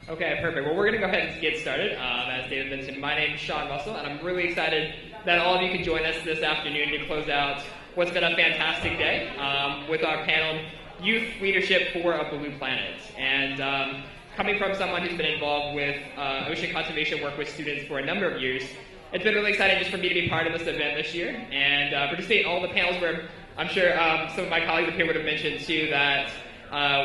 Okay, perfect. Well, we're going to go ahead and get started. As David mentioned, my name is Sean Russell, and I'm really excited that all of you can join us this afternoon to close out what's been a fantastic day with our panel, Youth Leadership for a Blue Planet. And coming from someone who's been involved with ocean conservation work with students for a number of years, it's been really exciting just for me to be part of this event this year and participate in all the panels where I'm sure some of my colleagues up here would have mentioned too that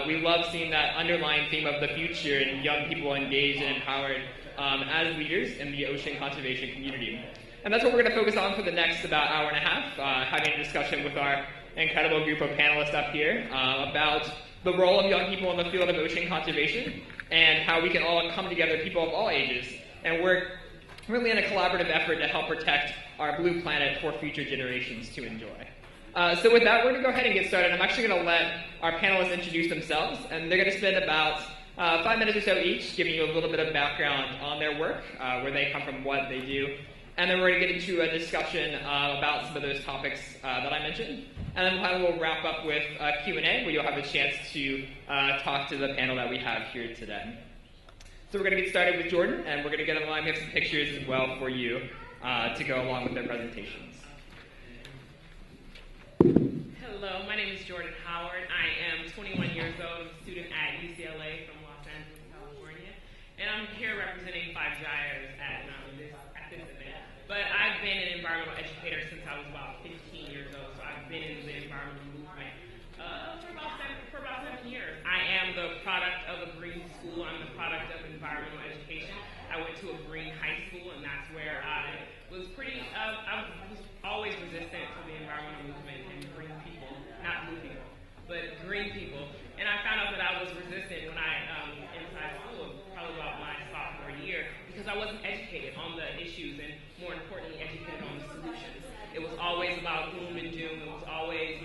we love seeing that underlying theme of the future and young people engaged and empowered as leaders in the ocean conservation community. And that's what we're going to focus on for the next about hour and a half, having a discussion with our incredible group of panelists up here about the role of young people in the field of ocean conservation and how we can all come together, people of all ages, and work really in a collaborative effort to help protect our blue planet for future generations to enjoy. So with that, we're going to go ahead and get started. I'm actually going to let our panelists introduce themselves, and they're going to spend about 5 minutes or so each, giving you a little bit of background on their work, where they come from, what they do, and then we're going to get into a discussion about some of those topics that I mentioned, and then we'll wrap up with Q&A, where you'll have a chance to talk to the panel that we have here today. So we're going to get started with Jordan, and we're going to get online. We have some pictures as well for you to go along with their presentations. Hello, my name is Jordan Howard. I am 21 years old, a student at UCLA from Los Angeles, California, and I'm here representing Gyres at this event. But I've been an environmental educator since I was about 15 years old, so I've been in the environmental movement for about 7 years. I am the product of a green school. I'm the product of environmental education. I went to a green high school, and that's where I was I was always resistant to the environmental movement and green people, not blue people, but green people. And I found out that I was resistant when I, inside school, probably about my sophomore year, because I wasn't educated on the issues and, more importantly, educated on the solutions. It was always about gloom and doom. It was always,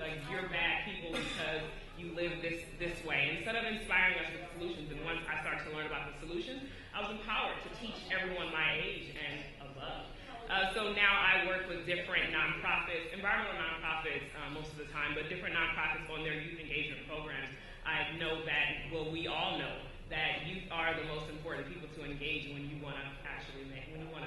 like, you're bad people because you live this way. Instead of inspiring us with solutions, and once I started to learn about the solutions, I was empowered to teach everyone my age and above. So now I work with different nonprofits, environmental nonprofits most of the time, but different nonprofits on their youth engagement programs. I know that, well, we all know that youth are the most important people to engage when you want to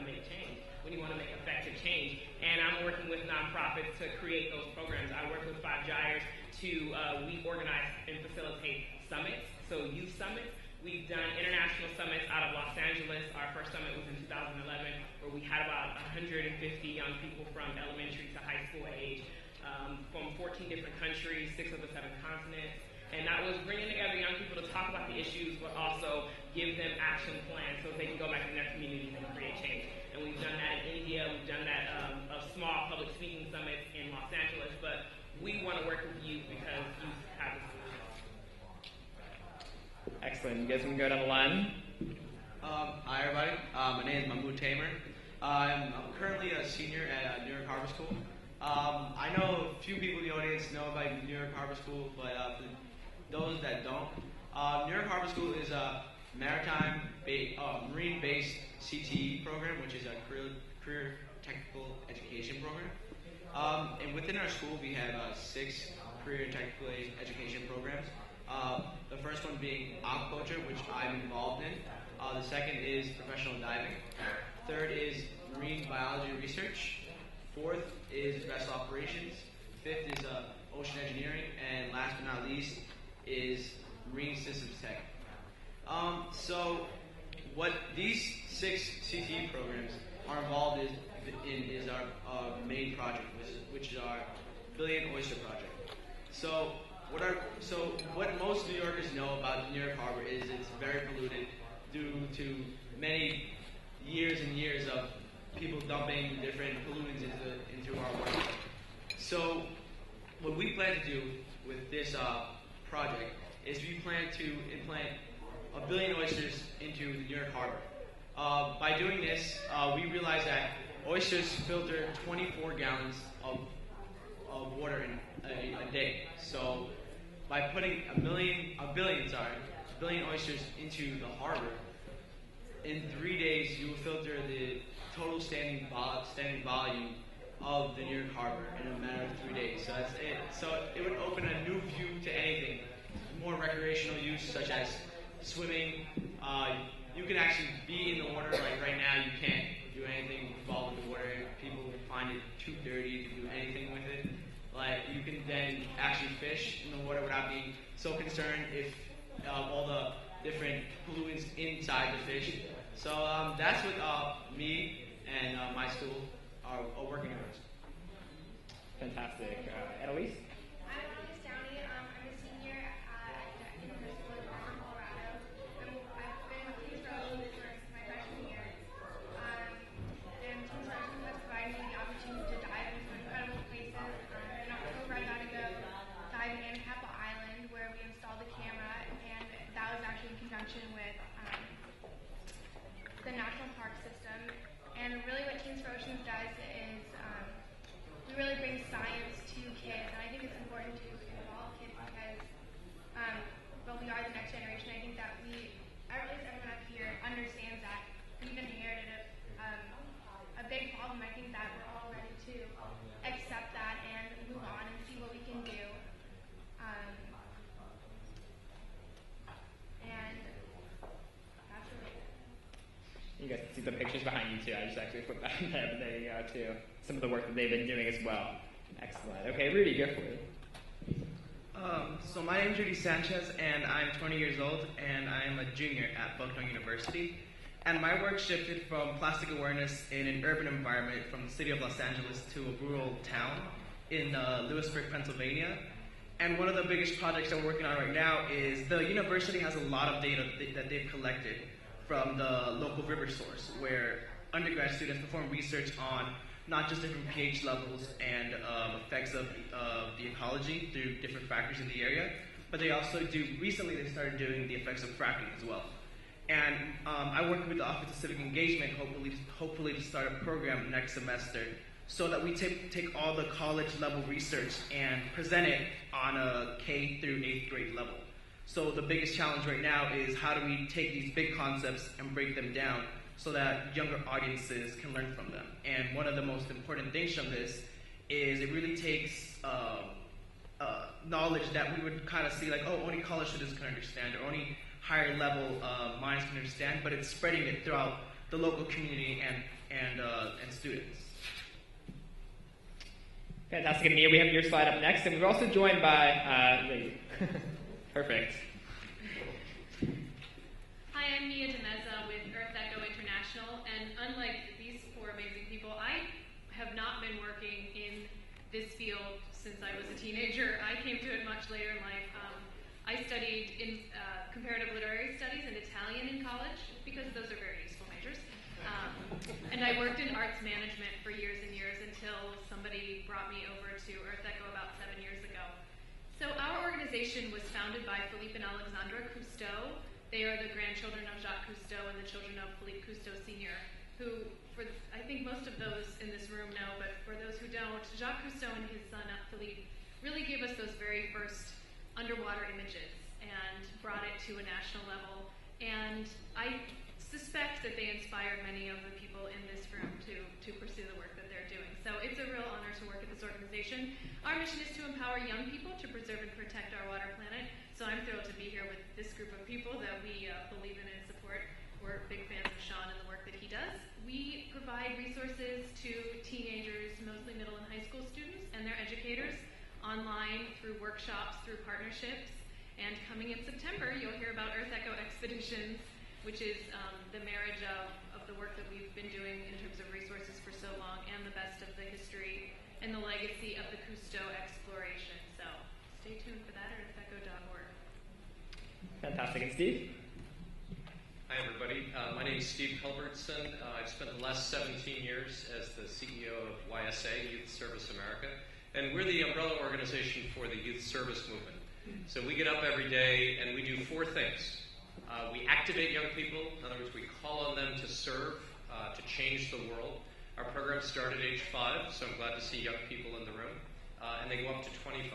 make change, when you want to make effective change. And I'm working with nonprofits to create those programs. I work with Gyres we organize and facilitate summits, so youth summits. We've done international summits out of Los Angeles. Our first summit was in 2011, where we had about 150 young people from elementary to high school age from 14 different countries, 6 of the 7 continents. And that was bringing together young people to talk about the issues, but also give them action plans so they can go back in their communities and create change. And we've done that in India. We've done that of small public speaking summits in Los Angeles. But we want to work with youth because youth have the solutions. Excellent. You guys can go down the line. Hi, everybody. My name is Mahmoud Tamer. I'm currently a senior at New York Harbor School. I know a few people in the audience know about New York Harbor School, but for those that don't, New York Harbor School is a marine-based CTE program, which is a career technical education program. And within our school, we have 6 career technical education programs. The first one being aquaculture, which I'm involved in. The second is professional diving. Third is marine biology research. Fourth is vessel operations. Fifth is ocean engineering. And last but not least is marine systems tech. So what these 6 CTE programs are involved in is our main project, which is our Billion Oyster Project. So what most New Yorkers know about New York Harbor is it's very polluted due to many years and years of people dumping different pollutants into our water. So what we plan to do with this project is we plan to implant 1 billion oysters into the New York Harbor. By doing this, we realize that oysters filter 24 gallons of water in a day. So by putting a billion oysters into the harbor, in 3 days you will filter the total standing volume of the New York Harbor in a matter of 3 days. So that's it. So it would open a new view to anything, more recreational use such as swimming. You can actually be in the water. Like right now, you can't do anything involved with the water. People find it too dirty to do anything with it. Like you can then actually fish in the water without being so concerned if all the different pollutants inside the fish. So that's what me and my school are working towards. Fantastic. Annalise? I'm Annalise Downey. I'm a senior at the University of Colorado. I've been with Team Stow since my freshman year. And Team Stow has provided me the opportunity to dive into some incredible places. In October, I got to go dive in Annapapa Island, where we installed the camera, and that was actually in conjunction with the National Park System. And really what Team Stow does is we really bring science to kids, and I think it's important to involve kids because, well, we are the next generation. I think that at least everyone up here understands that we've inherited a big problem. I think that we're all ready to accept that and move on and see what we can do. And that's really it. You guys can see the pictures behind you too. I just actually put that in there, but there you go too. Some of the work that they've been doing as well. Excellent. Okay, Rudy, go for it. So my name is Rudy Sanchez, and I'm 20 years old, and I'm a junior at Benchley University. And my work shifted from plastic awareness in an urban environment from the city of Los Angeles to a rural town in Lewisburg, Pennsylvania. And one of the biggest projects that we're working on right now is the university has a lot of data that they've collected from the local river source, where undergrad students perform research on not just different pH levels and effects of the ecology through different factors in the area, but they also recently they started doing the effects of fracking as well. And I work with the Office of Civic Engagement, hopefully to start a program next semester so that we take all the college level research and present it on a K through 8th grade level. So the biggest challenge right now is how do we take these big concepts and break them down so that younger audiences can learn from them. And one of the most important things from this is it really takes knowledge that we would kind of see like, oh, only college students can understand, or only higher level minds can understand, but it's spreading it throughout the local community and students. Fantastic. And Mia, we have your slide up next, and we're also joined by perfect. Hi, I'm Mia DeMezza with EarthEcho International, and unlike these four amazing people, I have not been working in this field since I was a teenager. I came to it much later in life. I studied in comparative literary studies and Italian in college because those are very useful majors. And I worked in arts management for years and years until somebody brought me over to EarthEcho about 7 years ago. So our organization was founded by Philippe and Alexandra Cousteau. They are the grandchildren of Jacques Cousteau and the children of Philippe Cousteau Sr., who, I think most of those in this room know, but for those who don't, Jacques Cousteau and his son Philippe really gave us those very first underwater images and brought it to a national level. And I suspect that they inspired many of the people in this room to pursue the work that they're doing. So it's a real honor to work at this organization. Our mission is to empower young people to preserve and protect our water planet. So I'm thrilled to be here with this group of people that we believe in and support. We're big fans of Sean and the work that he does. We provide resources to teenagers, mostly middle and high school students, and their educators online through workshops, through partnerships. And coming in September, you'll hear about EarthEcho Expeditions, which is the marriage of the work that we've been doing in terms of resources for so long and the best of the history and the legacy of the Cousteau exploration. So stay tuned for that at earthecho.org. Fantastic. And Steve? Hi, everybody. My name is Steve Culbertson. I've spent the last 17 years as the CEO of YSA, Youth Service America, and we're the umbrella organization for the youth service movement. So we get up every day and we do four things. We activate young people. In other words, we call on them to serve, to change the world. Our program started at age 5, so I'm glad to see young people in the room, and they go up to 25.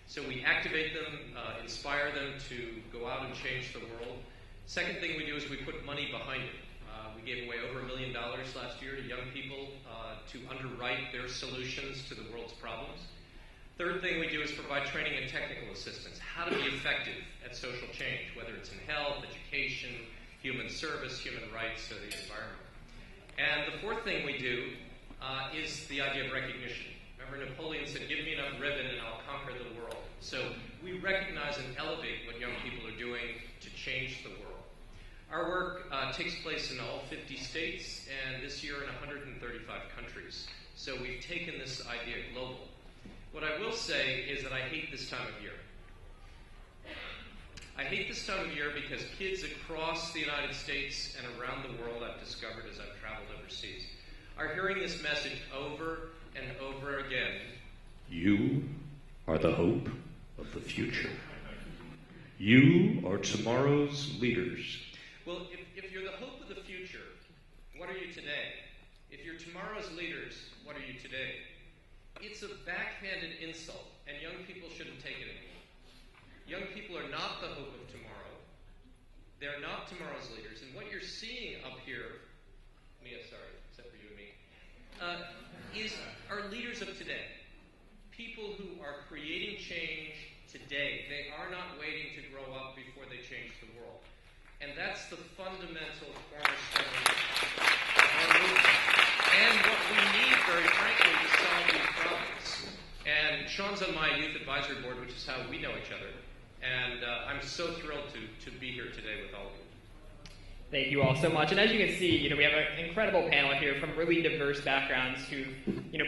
So we activate them, inspire them to go out and change the world. Second thing we do is we put money behind it. We gave away over $1 million last year to young people to underwrite their solutions to the world's problems. Third thing we do is provide training and technical assistance. How to be effective at social change, whether it's in health, education, human service, human rights, or the environment. And the fourth thing we do is the idea of recognition. Remember, Napoleon said, give me enough ribbon and I'll conquer the world. So we recognize and elevate what young people are doing to change the world. Our work takes place in all 50 states, and this year in 135 countries. So we've taken this idea global. What I will say is that I hate this time of year. I hate this time of year because kids across the United States and around the world, I've discovered as I've traveled overseas, are hearing this message over and over again. You are the hope of the future. You are tomorrow's leaders. Well, if you're the hope of the future, what are you today? If you're tomorrow's leaders, what are you today? It's a backhanded insult, and young people shouldn't take it anymore. Young people are not the hope of tomorrow. They're not tomorrow's leaders. And what you're seeing up here, Mia, sorry, except for you and me, are leaders of today. People who are creating change today. They are not waiting to grow up before they change the world. And that's the fundamental cornerstone of our movement. And what we need, very frankly, to solve these problems. And Sean's on my youth advisory board, which is how we know each other. And I'm so thrilled to be here today with all of you. Thank you all so much. And as you can see, we have an incredible panel here from really diverse backgrounds who,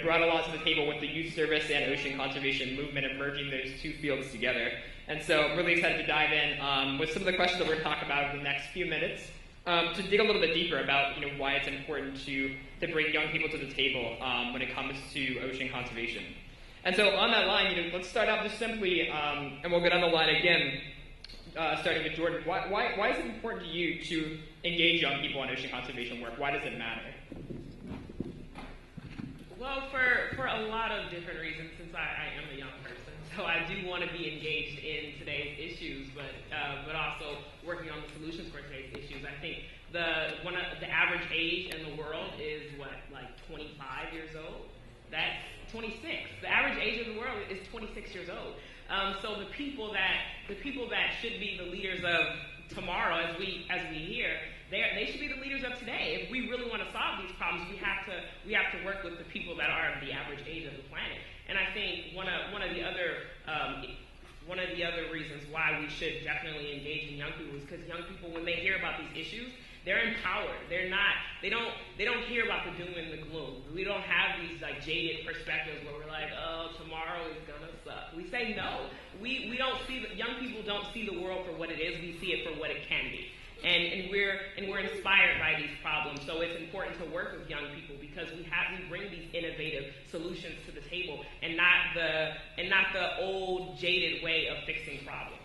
brought a lot to the table with the youth service and ocean conservation movement and merging those two fields together. And so I'm really excited to dive in with some of the questions that we're going to talk about in the next few minutes to dig a little bit deeper about, why it's important to bring young people to the table when it comes to ocean conservation. And so on that line, let's start out just simply, and we'll get on the line again, starting with Jordan. Why is it important to you to engage young people on ocean conservation work? Why does it matter? Well, for a lot of different reasons, since I am a young person, so I do want to be engaged in today's issues, but also working on the solutions for today's issues. I think the average age in the world is 25 years old. That's 26. The average age of the world is 26 years old. So the people that should be the leaders of tomorrow, as we hear, they should be the leaders of today. If we really want to solve these problems, we have to work with the people that are the average age of the planet. And I think one of the other reasons why we should definitely engage in young people is because young people, when they hear about these issues, they're empowered. They don't hear about the doom and the gloom. We don't have these jaded perspectives where we're like, oh, tomorrow is gonna suck. We say no. We don't see young people don't see the world for what it is. We see it for what it can be. And we're inspired by these problems. So it's important to work with young people because we bring these innovative solutions to the table and not the old jaded way of fixing problems.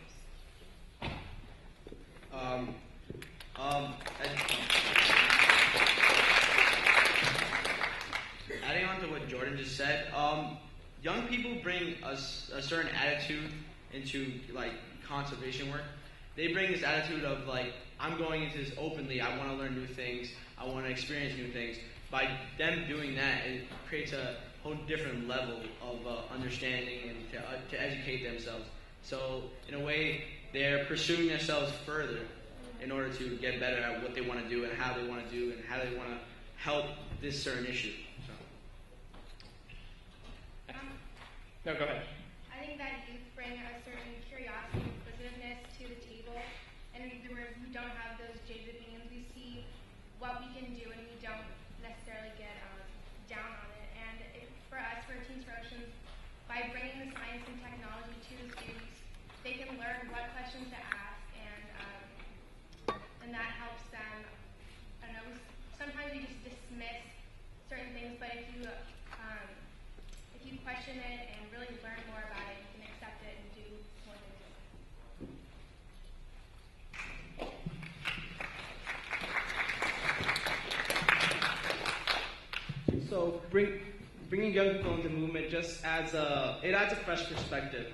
Adding on to what Jordan just said, young people bring a certain attitude into conservation work. They bring this attitude of I'm going into this openly. I want to learn new things. I want to experience new things. By them doing that, it creates a whole different level of understanding and to educate themselves. So in a way, they're pursuing themselves further in order to get better at what they want to do and how they want to do and how they want to help this certain issue. So. No, go ahead. I think that youth bring a certain curiosity and inquisitiveness to the table, and where we don't have those jaded opinions, we see what we can do, and we don't necessarily get down on it. And for us, for Teens for Oceans, by bringing the science and technology to the students, they can learn what questions to ask, and that helps them. I don't know. Sometimes we just dismiss certain things, but if you question it and really learn more about it, you can accept it and do more things. So bringing young people into the movement just adds a fresh perspective.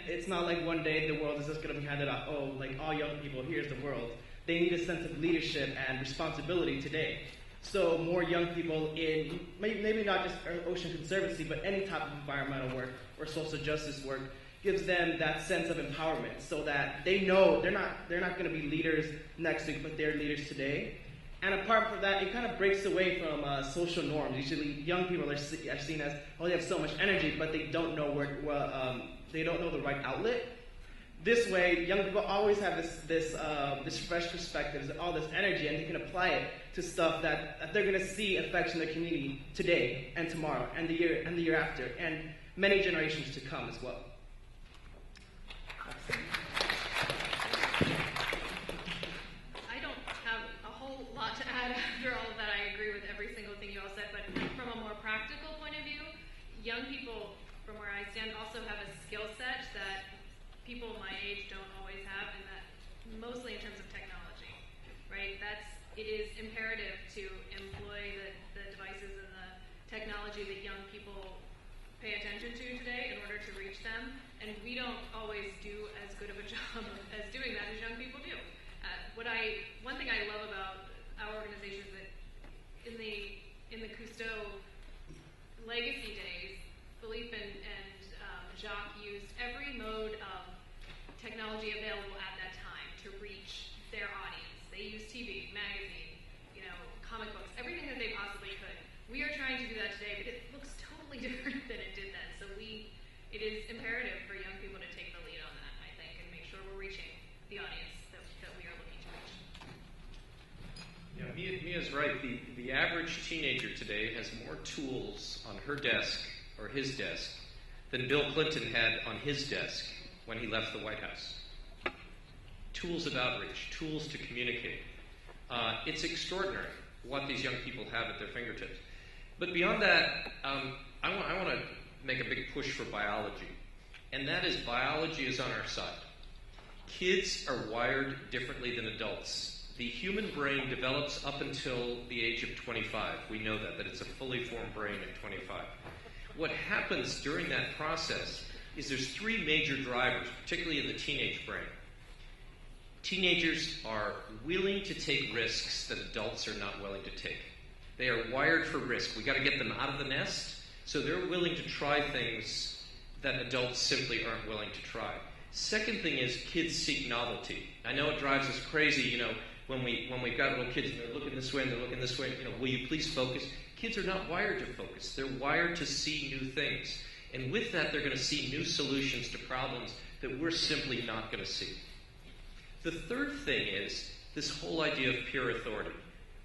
It's not like one day the world is just going to be handed out, all young people, here's the world. They need a sense of leadership and responsibility today. So more young people in, maybe not just ocean conservancy, but any type of environmental work or social justice work gives them that sense of empowerment, so that they know they're not going to be leaders next week, but they're leaders today. And apart from that, it kind of breaks away from social norms. Usually, young people are seen as, oh, they have so much energy, but they don't know they don't know the right outlet. This way, young people always have this fresh perspective, all this energy, and they can apply it to stuff that they're going to see effects in their community today and tomorrow and the year after, and many generations to come as well. I don't have a whole lot to add after all of that. I agree with every single thing you all said, but from a more practical point of view, young people, from where I stand, also have a skill set that people my age don't always have, and that mostly in terms of technology, right? It is imperative to employ the devices and the technology that young people pay attention to today in order to reach them, and we don't always do as good of a job as doing that as young people do. One thing I love about our organization is that in the Cousteau legacy days, Philippe and Jacques used every mode of technology available at that time to reach their audience. They used TV, magazine, comic books, everything that they possibly could. We are trying to do that today, but it looks totally different than it did then. So it is imperative for young people to take the lead on that, I think, and make sure we're reaching the audience that we are looking to reach. Yeah, Mia's right. The average teenager today has more tools on her desk or his desk than Bill Clinton had on his desk when he left the White House. Tools of outreach, tools to communicate. It's extraordinary what these young people have at their fingertips. But beyond that, I want to make a big push for biology. And that is, biology is on our side. Kids are wired differently than adults. The human brain develops up until the age of 25. We know that it's a fully formed brain at 25. What happens during that process is there's three major drivers, particularly in the teenage brain. Teenagers are willing to take risks that adults are not willing to take. They are wired for risk. We've got to get them out of the nest, so they're willing to try things that adults simply aren't willing to try. Second thing is, kids seek novelty. I know it drives us crazy, when we've got little kids and they're looking this way and they're looking this way, will you please focus? Kids are not wired to focus. They're wired to see new things. And with that, they're going to see new solutions to problems that we're simply not going to see. The third thing is this whole idea of peer authority.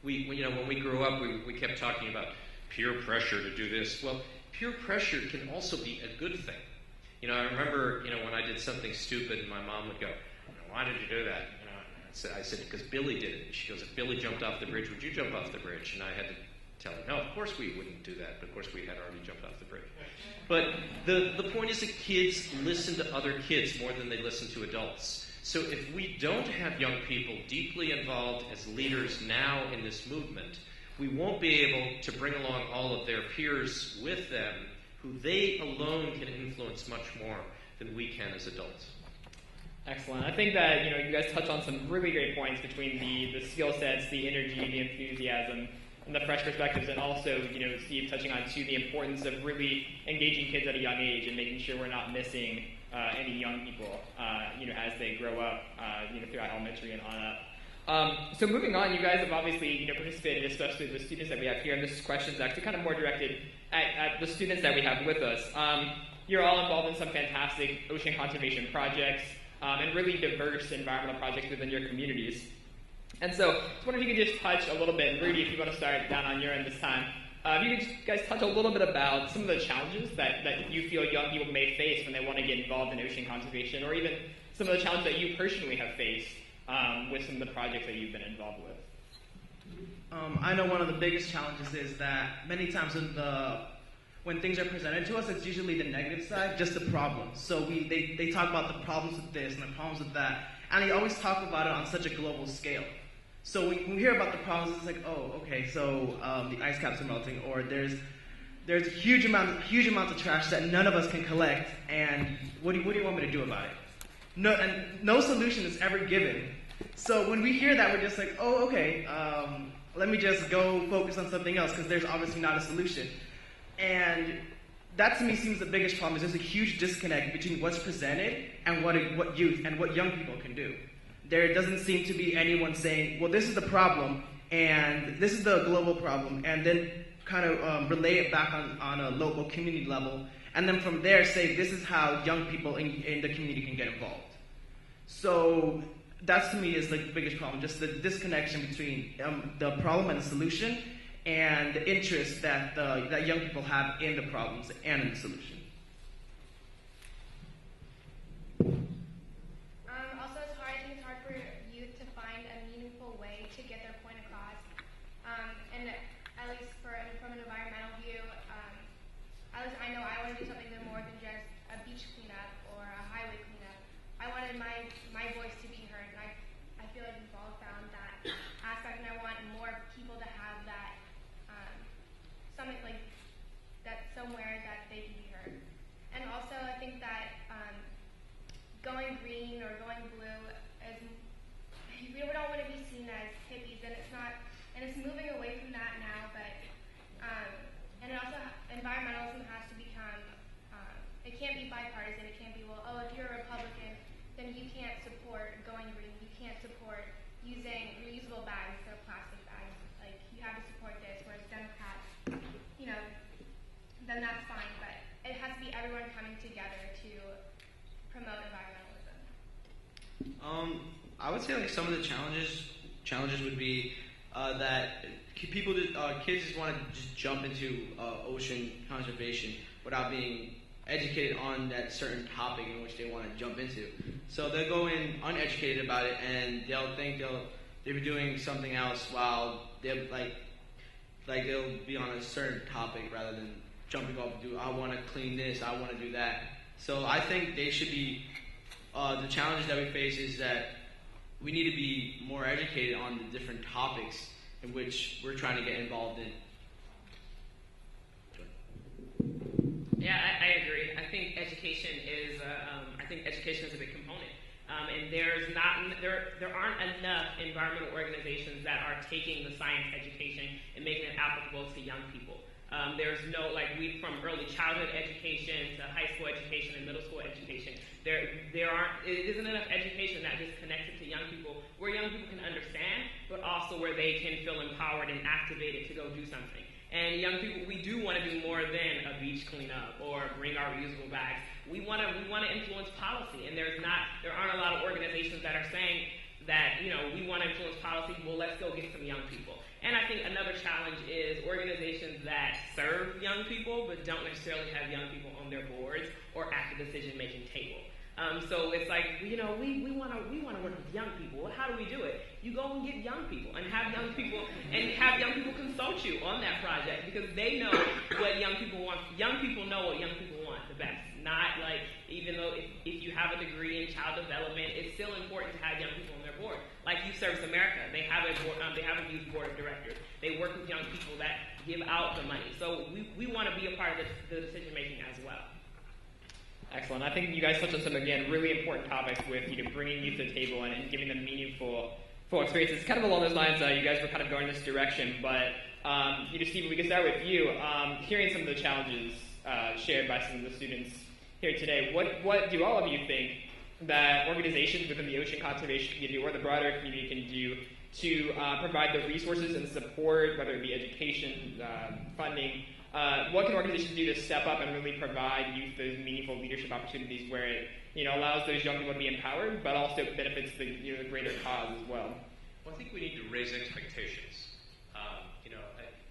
When we grew up, we kept talking about peer pressure to do this. Well, peer pressure can also be a good thing. I remember, when I did something stupid, and my mom would go, "Why did you do that?" I said, "Because Billy did it." And she goes, "If Billy jumped off the bridge, would you jump off the bridge?" And I had to tell her, "No, of course we wouldn't do that." But of course we had already jumped off the bridge. But the point is that kids listen to other kids more than they listen to adults. So if we don't have young people deeply involved as leaders now in this movement, we won't be able to bring along all of their peers with them, who they alone can influence much more than we can as adults. Excellent. I think that you guys touch on some really great points between the skill sets, the energy, the enthusiasm, and the fresh perspectives, and also Steve touching on too the importance of really engaging kids at a young age and making sure we're not missing any young people as they grow up throughout elementary and on up. So moving on, you guys have obviously participated, especially the students that we have here, and this question is actually kind of more directed at the students that we have with us. You're all involved in some fantastic ocean conservation projects and really diverse environmental projects within your communities. And so I was wondering if you could just touch a little bit, and Rudy, if you want to start down on your end this time, if you could guys touch a little bit about some of the challenges that you feel young people may face when they want to get involved in ocean conservation, or even some of the challenges that you personally have faced with some of the projects that you've been involved with. I know one of the biggest challenges is that many times when things are presented to us, it's usually the negative side, just the problems. So they talk about the problems with this and the problems with that, and they always talk about it on such a global scale. So when we hear about the problems, it's like, oh, okay, so the ice caps are melting, or there's huge amounts of trash that none of us can collect, and what do you want me to do about it? No solution is ever given. So when we hear that, we're just like, oh, okay, let me just go focus on something else, because there's obviously not a solution. And that to me seems the biggest problem, is there's a huge disconnect between what's presented and what youth and what young people can do. There doesn't seem to be anyone saying, well, this is the problem, and this is the global problem, and then kind of relay it back on a local community level, and then from there say, this is how young people in the community can get involved. So that's to me is like the biggest problem, just the disconnection between the problem and the solution, and the interest that that young people have in the problems and in the solution. Also, it's hard. I think it's hard for youth to find a meaningful way to get their point across. And at least from an environmental view, at least I know I want to do something more than just a beach cleanup or a highway cleanup. I wanted my voice to be heard, and I feel like we've all found that aspect, and I want more people to have that something like that somewhere that they can be heard. And also, I think that going green or going blue is, we don't want to be seen as hippies, and it's not, and it's moving away from that now. But and it also, environmentalism has to become, it can't be bipartisan. It can't be, well, oh, if you're a Republican, then you can't support going green. You can't support using reusable bags instead of plastic bags. Like, you have to support this. Whereas Democrats, you know, then that's fine. But it has to be everyone coming together to promote environmentalism. I would say like some of the challenges would be that kids just want to just jump into ocean conservation without being educated on that certain topic in which they want to jump into. So they'll go in uneducated about it, and they'll think they'll be doing something else while they'll they'll be on a certain topic rather than jumping off and do, I want to clean this, I want to do that. So I think they should be, the challenge that we face is that we need to be more educated on the different topics in which we're trying to get involved in. Yeah, I agree. I think education is a big component, and there aren't enough environmental organizations that are taking the science education and making it applicable to young people. There's no, from early childhood education to high school education and middle school education, it isn't enough education that just connects it to young people, where young people can understand, but also where they can feel empowered and activated to go do something. And young people, we do want to do more than a beach cleanup or bring our reusable bags. We want to influence policy, and there aren't a lot of organizations that are saying that, we want to influence policy. Well, let's go get some young people. And I think another challenge is organizations that serve young people but don't necessarily have young people on their boards or at the decision-making table. So it's like, we want to work with young people. Well, how do we do it? You go and get young people and have young people consult you on that project, because they know what young people want. Young people know what young people want the best. Not like, even though if you have a degree in child development, it's still important to have young people on their board. Like Youth Service America, they have a youth board of directors. They work with young people that give out the money. So we want to be a part of the decision making as well. Excellent. I think you guys touched on some, again, really important topics with bringing youth to the table and giving them meaningful experiences. It's kind of along those lines. You guys were kind of going this direction, but Steve, we can start with you. Hearing some of the challenges shared by some of the students here today, what do all of you think that organizations within the ocean conservation community or the broader community can do to provide the resources and support, whether it be education, funding? What can organizations do to step up and really provide youth those meaningful leadership opportunities where it allows those young people to be empowered, but also benefits the greater cause as well? Well, I think we need to raise expectations.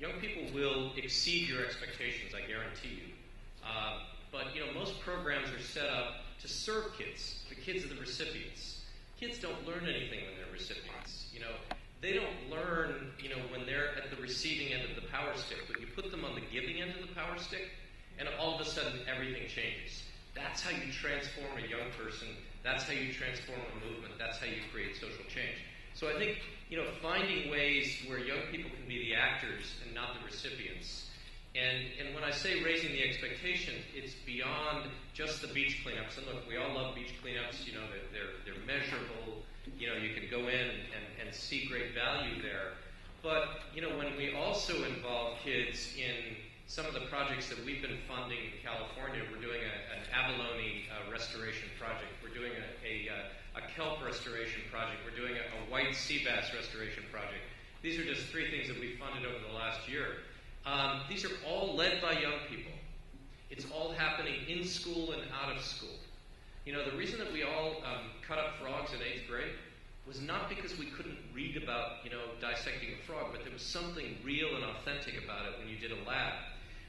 Young people will exceed your expectations, I guarantee you. But most programs are set up to serve kids. The kids are the recipients. Kids don't learn anything when they're recipients. They don't learn, when they're at the receiving end of the power stick, but you put them on the giving end of the power stick, and all of a sudden everything changes. That's how you transform a young person. That's how you transform a movement. That's how you create social change. So I think, finding ways where young people can be the actors and not the recipients. And when I say raising the expectation, it's beyond just the beach cleanups. And look, we all love beach cleanups. They're measurable. You can go in and see great value there. But, when we also involve kids in some of the projects that we've been funding in California. We're doing an abalone restoration project. We're doing a kelp restoration project. We're doing a white sea bass restoration project. These are just 3 things that we funded over the last year. These are all led by young people. It's all happening in school and out of school. You know, the reason that we all cut up frogs in 8th grade was not because we couldn't read about, dissecting a frog, but there was something real and authentic about it when you did a lab.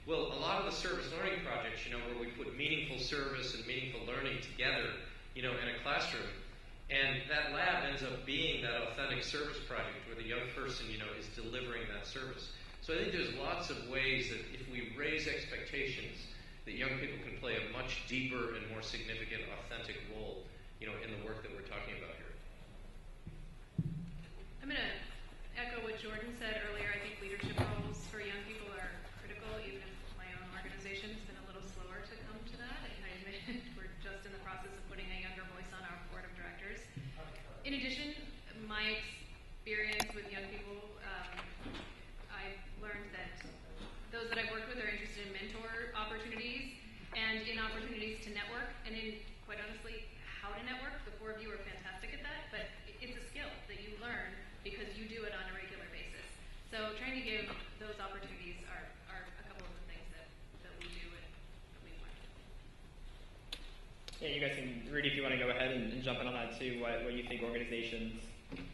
Well, a lot of the service learning projects, where we put meaningful service and meaningful learning together, in a classroom, and that lab ends up being that authentic service project where the young person, is delivering that service. So I think there's lots of ways that if we raise expectations, that young people can play a much deeper and more significant, authentic role, in the work that we're talking about here. I'm going to echo what Jordan said earlier. I think leadership roles for young people are critical, even if my own organization has been a little slower to come to that. I admit we're just in the process of putting a younger voice on our board of directors. In addition, my experience with young people, I've learned that those that I've worked with are interested in mentor opportunities and in opportunities to network, and in, quite honestly, how to network. The 4 of you are fantastic at that, but it's a skill that you learn because you do it on a regular basis. So trying to give those opportunities are a couple of the things that we do and that we've learned. Yeah, you guys can, Rudy, if you want to go ahead and jump in on that too, what you think organizations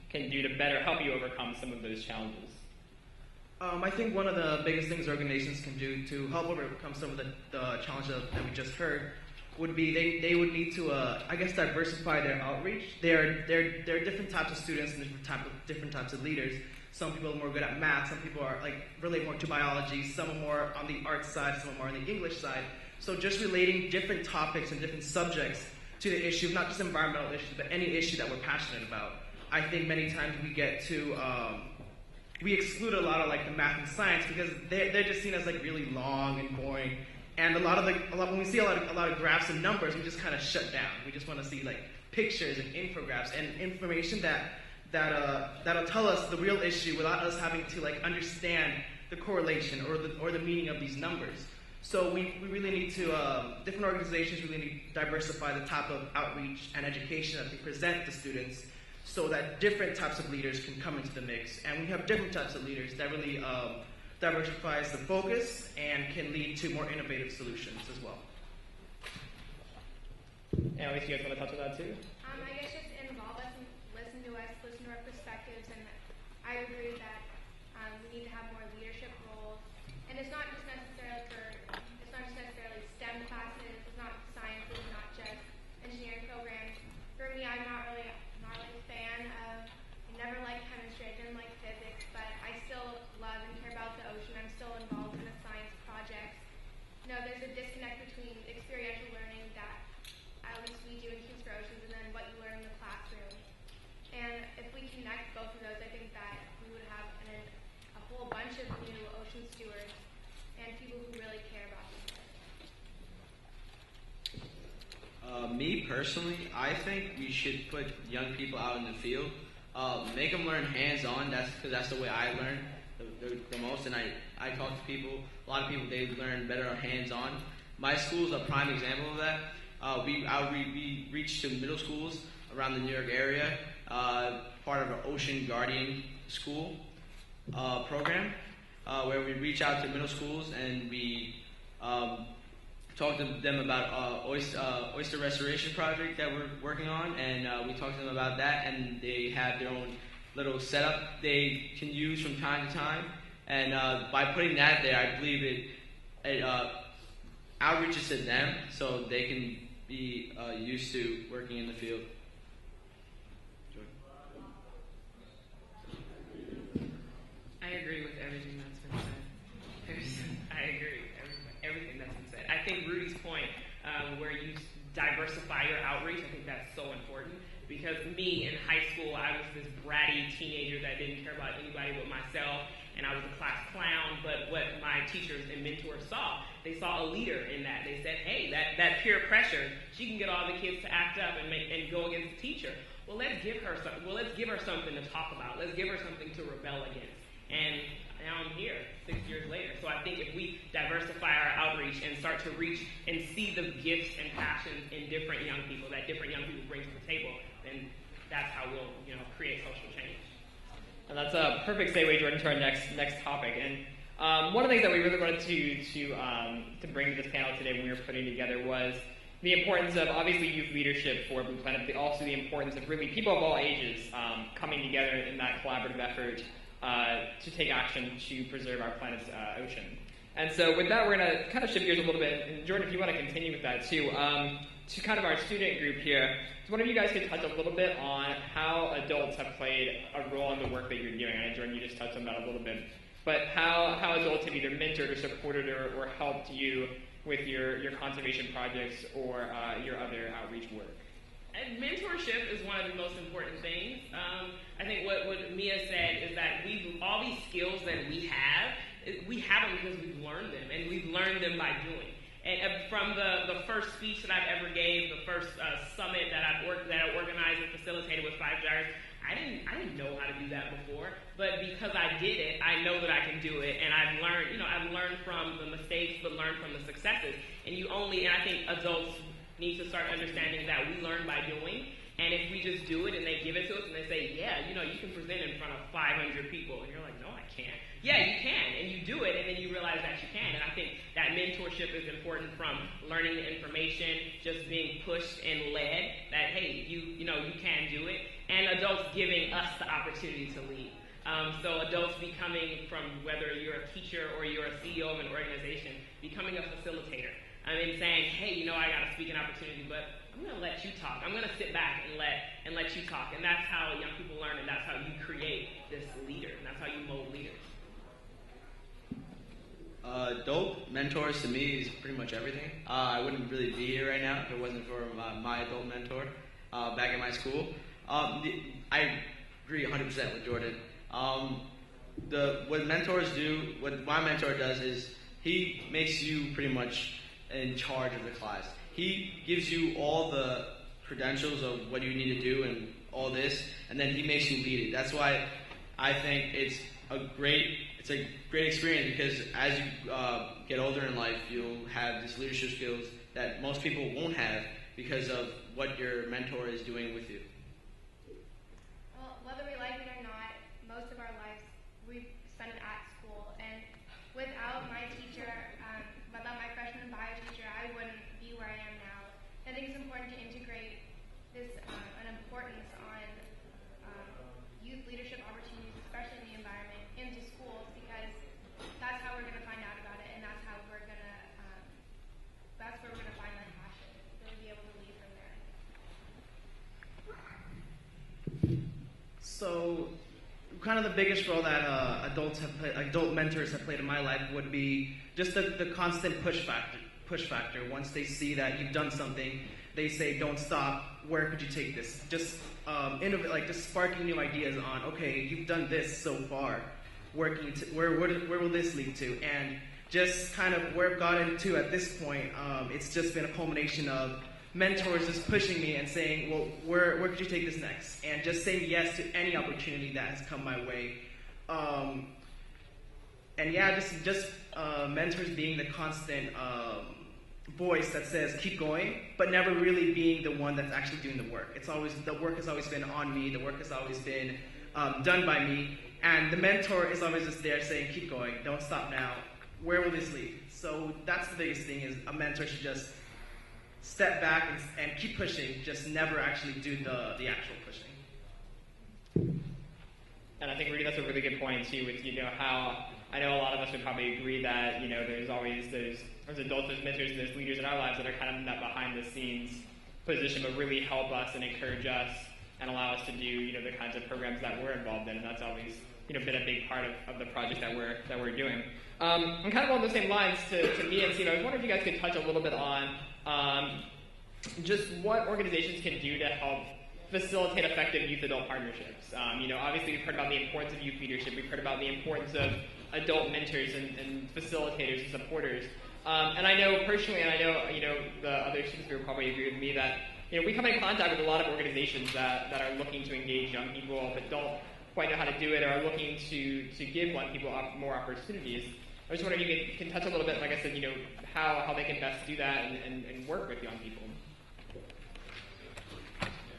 can do to better help you overcome some of those challenges. I think one of the biggest things organizations can do to help overcome some of the challenges that we just heard would be they would need to, diversify their outreach. There are different types of students and different types of leaders. Some people are more good at math. Some people are relate more to biology. Some are more on the art side. Some are more on the English side. So just relating different topics and different subjects to the issue, not just environmental issues, but any issue that we're passionate about. I think many times we get to we exclude a lot of the math and science because they're just seen as really long and boring. And when we see a lot of graphs and numbers, we just kind of shut down. We just want to see pictures and infographics and information that'll tell us the real issue without us having to understand the correlation or the meaning of these numbers. So we really need to different organizations really need to diversify the type of outreach and education that they present to students, so that different types of leaders can come into the mix. And we have different types of leaders that really diversifies the focus and can lead to more innovative solutions as well. Annalise, you guys want to touch on that too? I guess just involve us and listen to our perspectives, and I agree that we need to have more leadership roles. And it's not just necessarily STEM classes, it's not science, it's not just engineering programs. For me, I'm not really a fan of, I never liked chemistry, I didn't like physics, but I still love and care about the ocean. I'm still involved in a science project. There's a disconnect between experiential learning that at least we do in Kings for Oceans and then what you learn in the classroom. And if we connect both of those, I think that we would have a whole bunch of new ocean stewards and people who really care about this. Me personally, I think we should put young people out in the field, make them learn hands-on. Because that's the way I learn the most. And I talk to people. A lot of people, they learn better hands-on. My school is a prime example of that. We reach to middle schools around the New York area, part of our Ocean Guardian School program, where we reach out to middle schools and we talk to them about oyster restoration project that we're working on, and we talk to them about that, and they have their own little setup they can use from time to time. And by putting that there, I believe it outreaches to them so they can be used to working in the field. I agree with everything that's been said. I agree with everything that's been said. I think Rudy's point, where you diversify your outreach, I think that's so important. Because me in high school, I was this bratty teenager that didn't care about anybody but myself, and I was a class clown. But what my teachers and mentors saw, they saw a leader in that. They said, hey, that peer pressure, she can get all the kids to act up and go against the teacher. Well, let's give her something to talk about. Let's give her something to rebel against. And now I'm here 6 years later. So I think if we diversify our outreach and start to reach and see the gifts and passions in different young people that different young people bring to the table, then that's how we'll, create social change. And that's a perfect segue, Jordan, to our next topic. And one of the things that we really wanted to bring to this panel today when we were putting together was the importance of, obviously, youth leadership for Blue Planet, but also the importance of really people of all ages coming together in that collaborative effort to take action to preserve our planet's ocean. And so with that, we're going to kind of shift gears a little bit. And Jordan, if you want to continue with that too, to kind of our student group here, so one of you guys could touch a little bit on how adults have played a role in the work that you're doing. I know, Jordan, you just touched on that a little bit. But how adults have either mentored or supported or helped you with your conservation projects or your other outreach work. And mentorship is one of the most important things. I think what Mia said is that all these skills that we have them because we've learned them, and we've learned them by doing. And from the first speech that I've ever gave, the first summit that I organized and facilitated with 5 Gyres, I didn't know how to do that before, but because I did it, I know that I can do it, and I've learned from the mistakes, but learned from the successes. And I think adults need to start understanding that we learn by doing, and if we just do it and they give it to us and they say, yeah, you can present in front of 500 people, and you're like, no, I can't. Yeah, you can, and you do it, and then you realize that you can. And I think that mentorship is important, from learning the information, just being pushed and led, that, hey, you can do it, and adults giving us the opportunity to lead. So adults becoming, from whether you're a teacher or you're a CEO of an organization, becoming a facilitator. And saying, hey, I got a speaking opportunity, but I'm going to let you talk. I'm going to sit back and let you talk. And that's how young people learn, and that's how you create this leader, and that's how you mold leaders. Adult mentors to me is pretty much everything. I wouldn't really be here right now if it wasn't for my adult mentor back in my school. I agree 100% with Jordan. What mentors do, what my mentor does is he makes you pretty much in charge of the class. He gives you all the credentials of what you need to do and all this, and then he makes you lead it. That's why I think it's a great experience, because as you get older in life, you'll have these leadership skills that most people won't have because of what your mentor is doing with you. Well, whether we like it or not, most of our lives we spend it at school, and without my teacher, without my freshman bio teacher, I wouldn't be where I am now. I think it's important to integrate this an importance on youth leadership opportunities, especially in the environment, into schools, because that's how we're going to find out about it, and that's how we're going to that's where we're going to find that passion, really be able to lead from there. So, kind of the biggest role that adult mentors have played in my life would be just the constant push factor. Once they see that you've done something, they say, "Don't stop. Where could you take this?" Just just sparking new ideas on, okay, you've done this so far. Where will this lead to? And just kind of where I've gotten to at this point, it's just been a culmination of mentors just pushing me and saying, well, where could you take this next? And just saying yes to any opportunity that has come my way. And yeah, just mentors being the constant voice that says keep going, but never really being the one that's actually doing the work. The work has always been on me. The work has always been done by me. And the mentor is always just there saying, keep going, don't stop now. Where will this lead? So that's the biggest thing, is a mentor should just step back and keep pushing, just never actually do the actual pushing. And I think, Rudy, that's a really good point, too, with, how I know a lot of us would probably agree that, there's always there's adults, there's mentors, and there's leaders in our lives that are kind of in that behind-the-scenes position, but really help us and encourage us and allow us to do, the kinds of programs that we're involved in, and that's always, been a big part of the project that we're doing. And kind of along the same lines to me and Steve, I was wondering if you guys could touch a little bit on just what organizations can do to help facilitate effective youth-adult partnerships. Obviously we've heard about the importance of youth leadership. We've heard about the importance of adult mentors and facilitators and supporters. And I know personally, and I know, the other students will probably agree with me that, we come in contact with a lot of organizations that are looking to engage young people, but don't quite know how to do it or are looking to give young people more opportunities. I was just wondering if you can touch a little bit, like I said, how they can best do that and work with young people.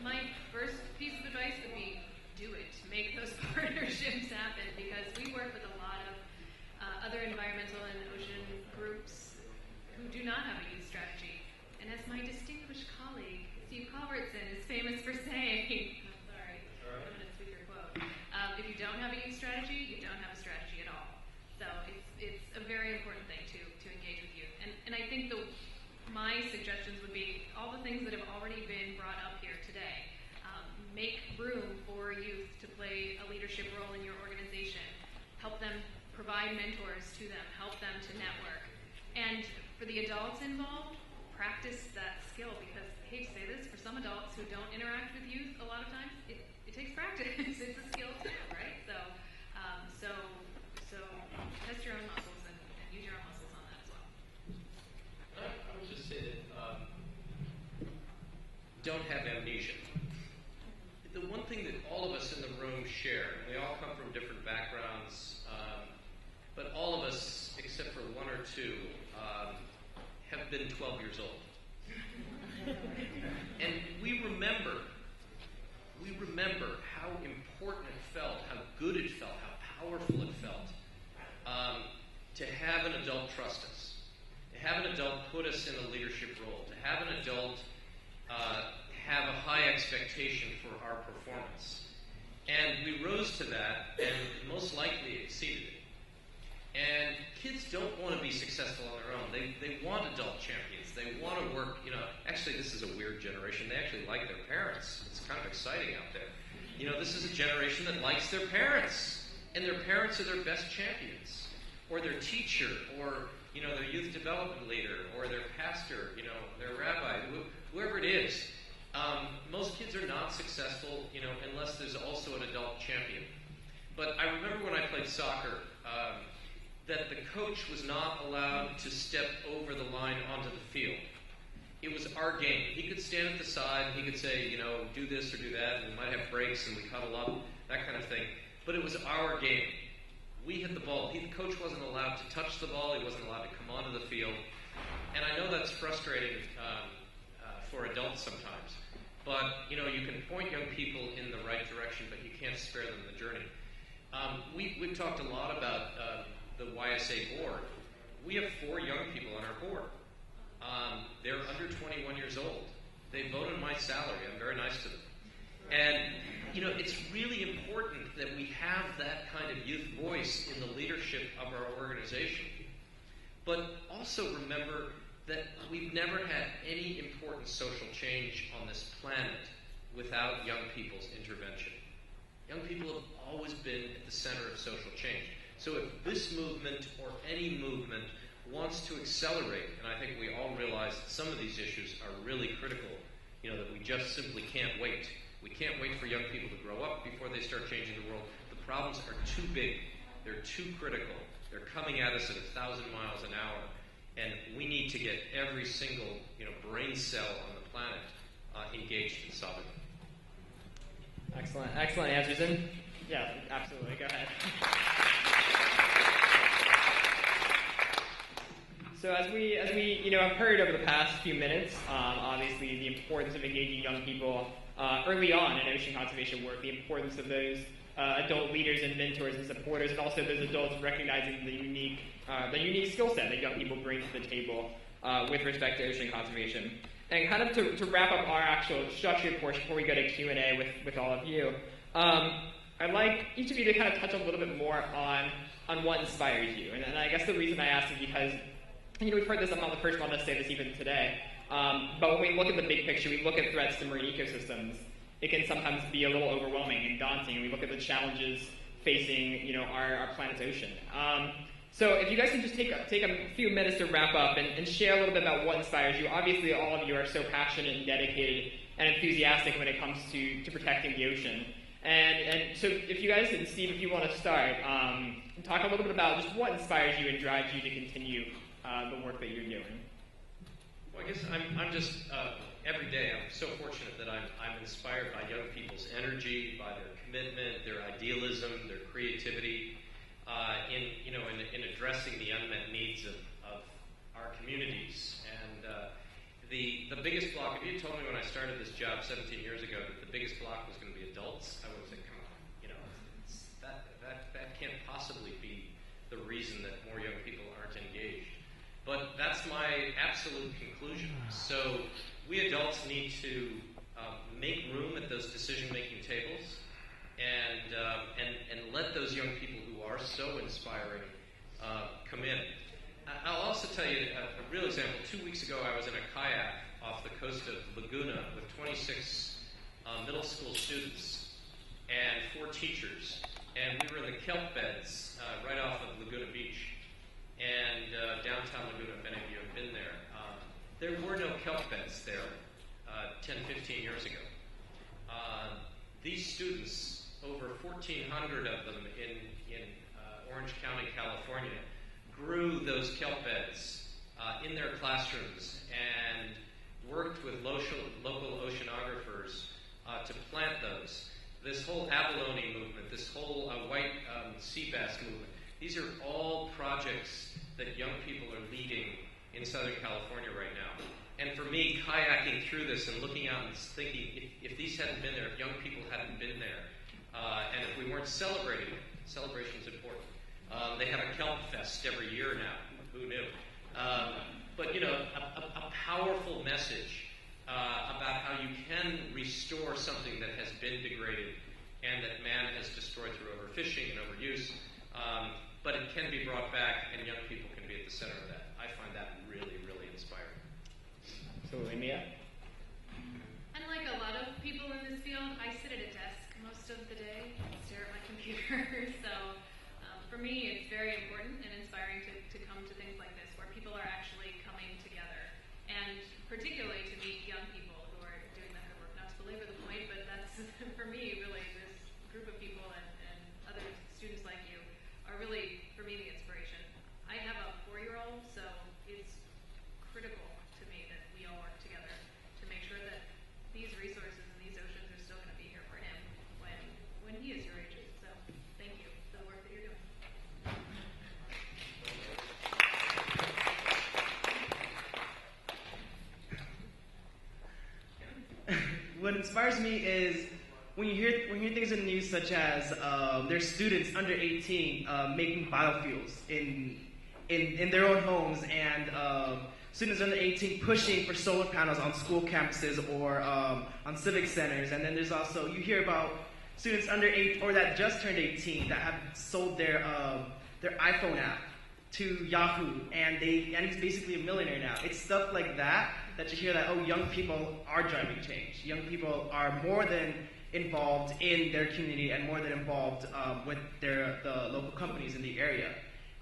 My first piece of advice would be do it. Make those partnerships happen, because we work with a lot of other environmental and ocean groups who do not have a youth strategy. And as my distinguished colleague, Steve Culbertson, is famous for saying, I'm going to tweak your quote, if you don't have a youth strategy, you don't have a strategy at all. So it's a very important thing to engage with youth. And I think my suggestions would be all the things that have already been brought up here today. Make room for youth to play a leadership role in your organization. Help them, provide mentors to them, help them to network. And for the adults involved, practice that skill, because I hate to say this, for some adults who don't interact with youth a lot of times, it takes practice. It's a skill too, right? So test your own muscles and use your own muscles on that as well. I would just say that don't have amnesia. The one thing that all of us in the room share, and we all come from different backgrounds, but all of us, except for one or two, have been 12 years old. And we remember how important it felt, how good it felt, how powerful it felt to have an adult trust us, to have an adult put us in a leadership role, to have an adult have a high expectation for our performance. And we rose to that and most likely exceeded it. And kids don't want to be successful on their own. They want adult champions. They want to work, actually this is a weird generation. They actually like their parents. It's kind of exciting out there. This is a generation that likes their parents. And their parents are their best champions. Or their teacher, or, their youth development leader, or their pastor, their rabbi, whoever it is. Most kids are not successful, unless there's also an adult champion. But I remember when I played soccer, that the coach was not allowed to step over the line onto the field. It was our game. He could stand at the side, and he could say, do this or do that, and we might have breaks, and we cuddle up, that kind of thing. But it was our game. We hit the ball. The coach wasn't allowed to touch the ball. He wasn't allowed to come onto the field. And I know that's frustrating for adults sometimes. But, you can point young people in the right direction, but you can't spare them the journey. We've talked a lot about the YSA board. We have 4 young people on our board. They're under 21 years old. They vote on my salary. I'm very nice to them. And, it's really important that we have that kind of youth voice in the leadership of our organization. But also remember that we've never had any important social change on this planet without young people's intervention. Young people have always been at the center of social change. So if this movement or any movement wants to accelerate, and I think we all realize that some of these issues are really critical, that we just simply can't wait. We can't wait for young people to grow up before they start changing the world. The problems are too big. They're too critical. They're coming at us at 1,000 miles an hour. And we need to get every single brain cell on the planet engaged in solving them. Excellent answers. And yeah, absolutely. Go ahead. So as we have heard over the past few minutes, obviously the importance of engaging young people early on in ocean conservation work, the importance of those adult leaders and mentors and supporters, and also those adults recognizing the unique skill set that young people bring to the table with respect to ocean conservation. And kind of to wrap up our actual structured portion before we go to Q&A with all of you, I'd like each of you to kind of touch a little bit more on what inspires you. And I guess the reason I ask is because we've heard this, I'm not the first one to say this even today, but when we look at the big picture, we look at threats to marine ecosystems, it can sometimes be a little overwhelming and daunting. We look at the challenges facing, our planet's ocean. So if you guys can just take a few minutes to wrap up and share a little bit about what inspires you. Obviously, all of you are so passionate and dedicated and enthusiastic when it comes to protecting the ocean. And so if you guys, and Steve, if you want to start, talk a little bit about just what inspires you and drives you to continue the work that you're doing. Well, I guess I'm just every day I'm so fortunate that I'm inspired by young people's energy, by their commitment, their idealism, their creativity, in addressing the unmet needs of our communities. And the biggest block, if you told me when I started this job 17 years ago that the biggest block was going to be adults, I would have said, come on, that can't possibly be the reason that more young people aren't engaged. But that's my absolute conclusion. So we adults need to make room at those decision-making tables and let those young people who are so inspiring come in. I'll also tell you a real example. 2 weeks ago, I was in a kayak off the coast of Laguna with 26 middle school students and 4 teachers. And we were in the kelp beds right off of Laguna Beach and downtown Laguna, if any of you have been there. There were no kelp beds there 10, 15 years ago. These students, over 1,400 of them in Orange County, California, grew those kelp beds in their classrooms and worked with local oceanographers to plant those. This whole abalone movement, this whole white sea bass movement, these are all projects that young people are leading in Southern California right now. And for me, kayaking through this and looking out and thinking, if these hadn't been there, if young people hadn't been there, and if we weren't celebrating it, celebration's important. They have a kelp fest every year now. Who knew? But a powerful message about how you can restore something that has been degraded and that man has destroyed through overfishing and overuse. But it can be brought back, and young people can be at the center of that. I find that really, really inspiring. So, India? Unlike a lot of people in this field, I sit at a desk most of the day and stare at my computer. So for me, it's very important and inspiring to come to things like this where people are actually coming together. And particularly to meet young people who are doing that good work. Not to belabor the point, but that's, for me, really, this group of people and other students like you are really, for me, the inspiration. I have a 4-year-old, so it's critical to me that we all work together to make sure that these resources and these oceans are still going to be here for him when he is your age. So thank you for the work that you're doing. What inspires me is when you hear things in the news such as there's students under 18 making biofuels in their own homes, and students under 18 pushing for solar panels on school campuses or on civic centers. And then there's also, you hear about students under 8 or that just turned 18 that have sold their iPhone app to Yahoo, and he's basically a millionaire now. It's stuff like that you hear that, oh, young people are driving change. Young people are more than involved in their community and more than involved with the local companies in the area.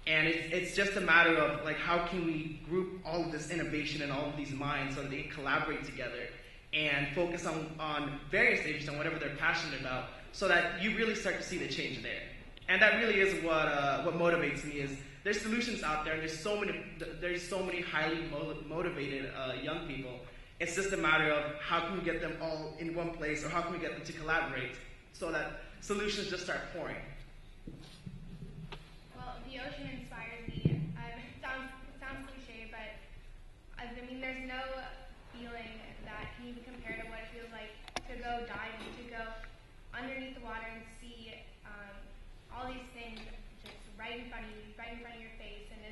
And it's just a matter of, like, how can we group all of this innovation and all of these minds so that they can collaborate together and focus on various issues and whatever they're passionate about, so that you really start to see the change there. And that really is what motivates me. Is there's solutions out there, and there's so many highly motivated young people. It's just a matter of how can we get them all in one place, or how can we get them to collaborate so that solutions just start pouring. Well, the ocean inspires me. It sounds cliche, but I mean, there's no feeling that can even compare to what it feels like to go diving, to go underneath the water and see all these things just right in front of you, right in front of your face. And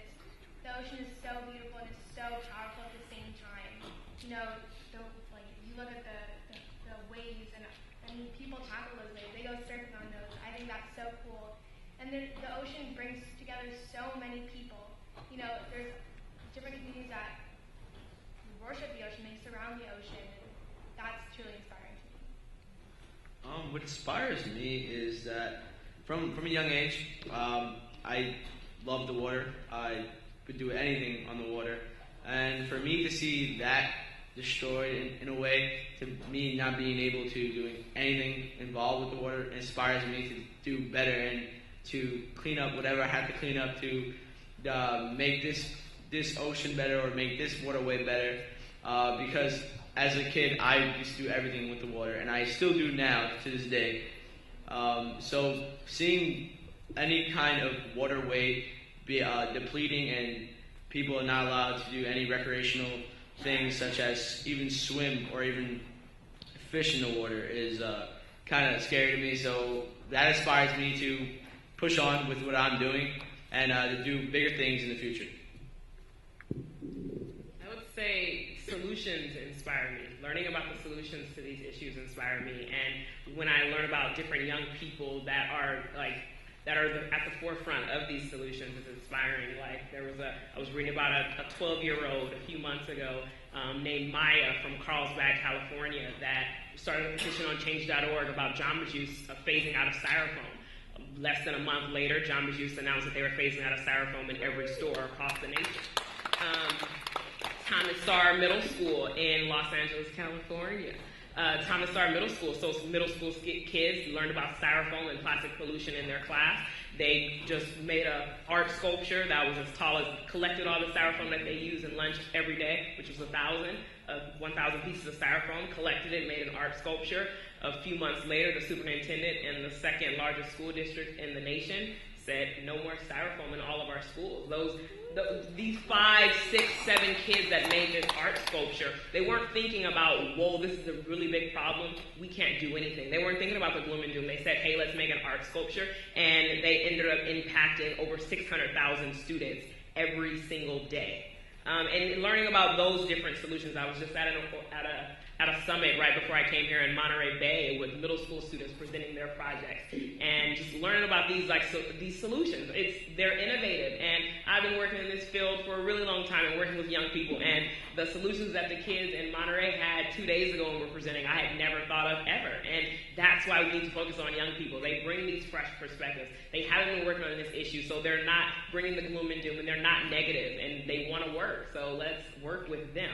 the ocean is so beautiful and it's so powerful at the same time. You know, you look at the waves, and I mean, people tackle those waves. They go surfing on those. I think that's so cool. And the ocean brings together so many people. You know, there's different communities that worship the ocean, they surround the ocean, and that's truly inspiring to me. What inspires me is that from a young age, I love the water. I could do anything on the water. And for me to see that destroyed in a way, to me not being able to do anything involved with the water, inspires me to do better and to clean up whatever I have to clean up to make this ocean better or make this waterway better. Because as a kid, I used to do everything with the water, and I still do now to this day. So seeing any kind of waterway be depleting and people are not allowed to do any recreational things such as even swim or even fish in the water is kind of scary to me. So that inspires me to push on with what I'm doing and to do bigger things in the future. I would say solutions inspire me. Learning about the solutions to these issues inspire me. And when I learn about different young people that are at the forefront of these solutions, is inspiring. Like I was reading about a 12-year-old a few months ago named Maya from Carlsbad, California, that started a petition on Change.org about Jamba Juice phasing out of styrofoam. Less than a month later, Jamba Juice announced that they were phasing out of styrofoam in every store across the nation. Thomas Starr Middle School in Los Angeles, California. Thomas Starr Middle School, so middle school kids learned about styrofoam and plastic pollution in their class. They just made an art sculpture that was as tall as, collected all the styrofoam that they use in lunch every day, which was 1,000 pieces of styrofoam, collected it, made an art sculpture. A few months later, the superintendent in the second largest school district in the nation said, no more styrofoam in all of our schools. These 5, 6, 7 kids that made this art sculpture, they weren't thinking about, whoa, this is a really big problem, we can't do anything. They weren't thinking about the gloom and doom. They said, hey, let's make an art sculpture, and they ended up impacting over 600,000 students every single day. And learning about those different solutions, I was just at a summit right before I came here in Monterey Bay with middle school students presenting their projects, and just learning about these these solutions. They're innovative, and I've been working in this field for a really long time and working with young people, and the solutions that the kids in Monterey had 2 days ago and were presenting, I had never thought of ever, and that's why we need to focus on young people. They bring these fresh perspectives. They haven't been working on this issue, so they're not bringing the gloom and doom, and they're not negative, and they want to work, so let's work with them.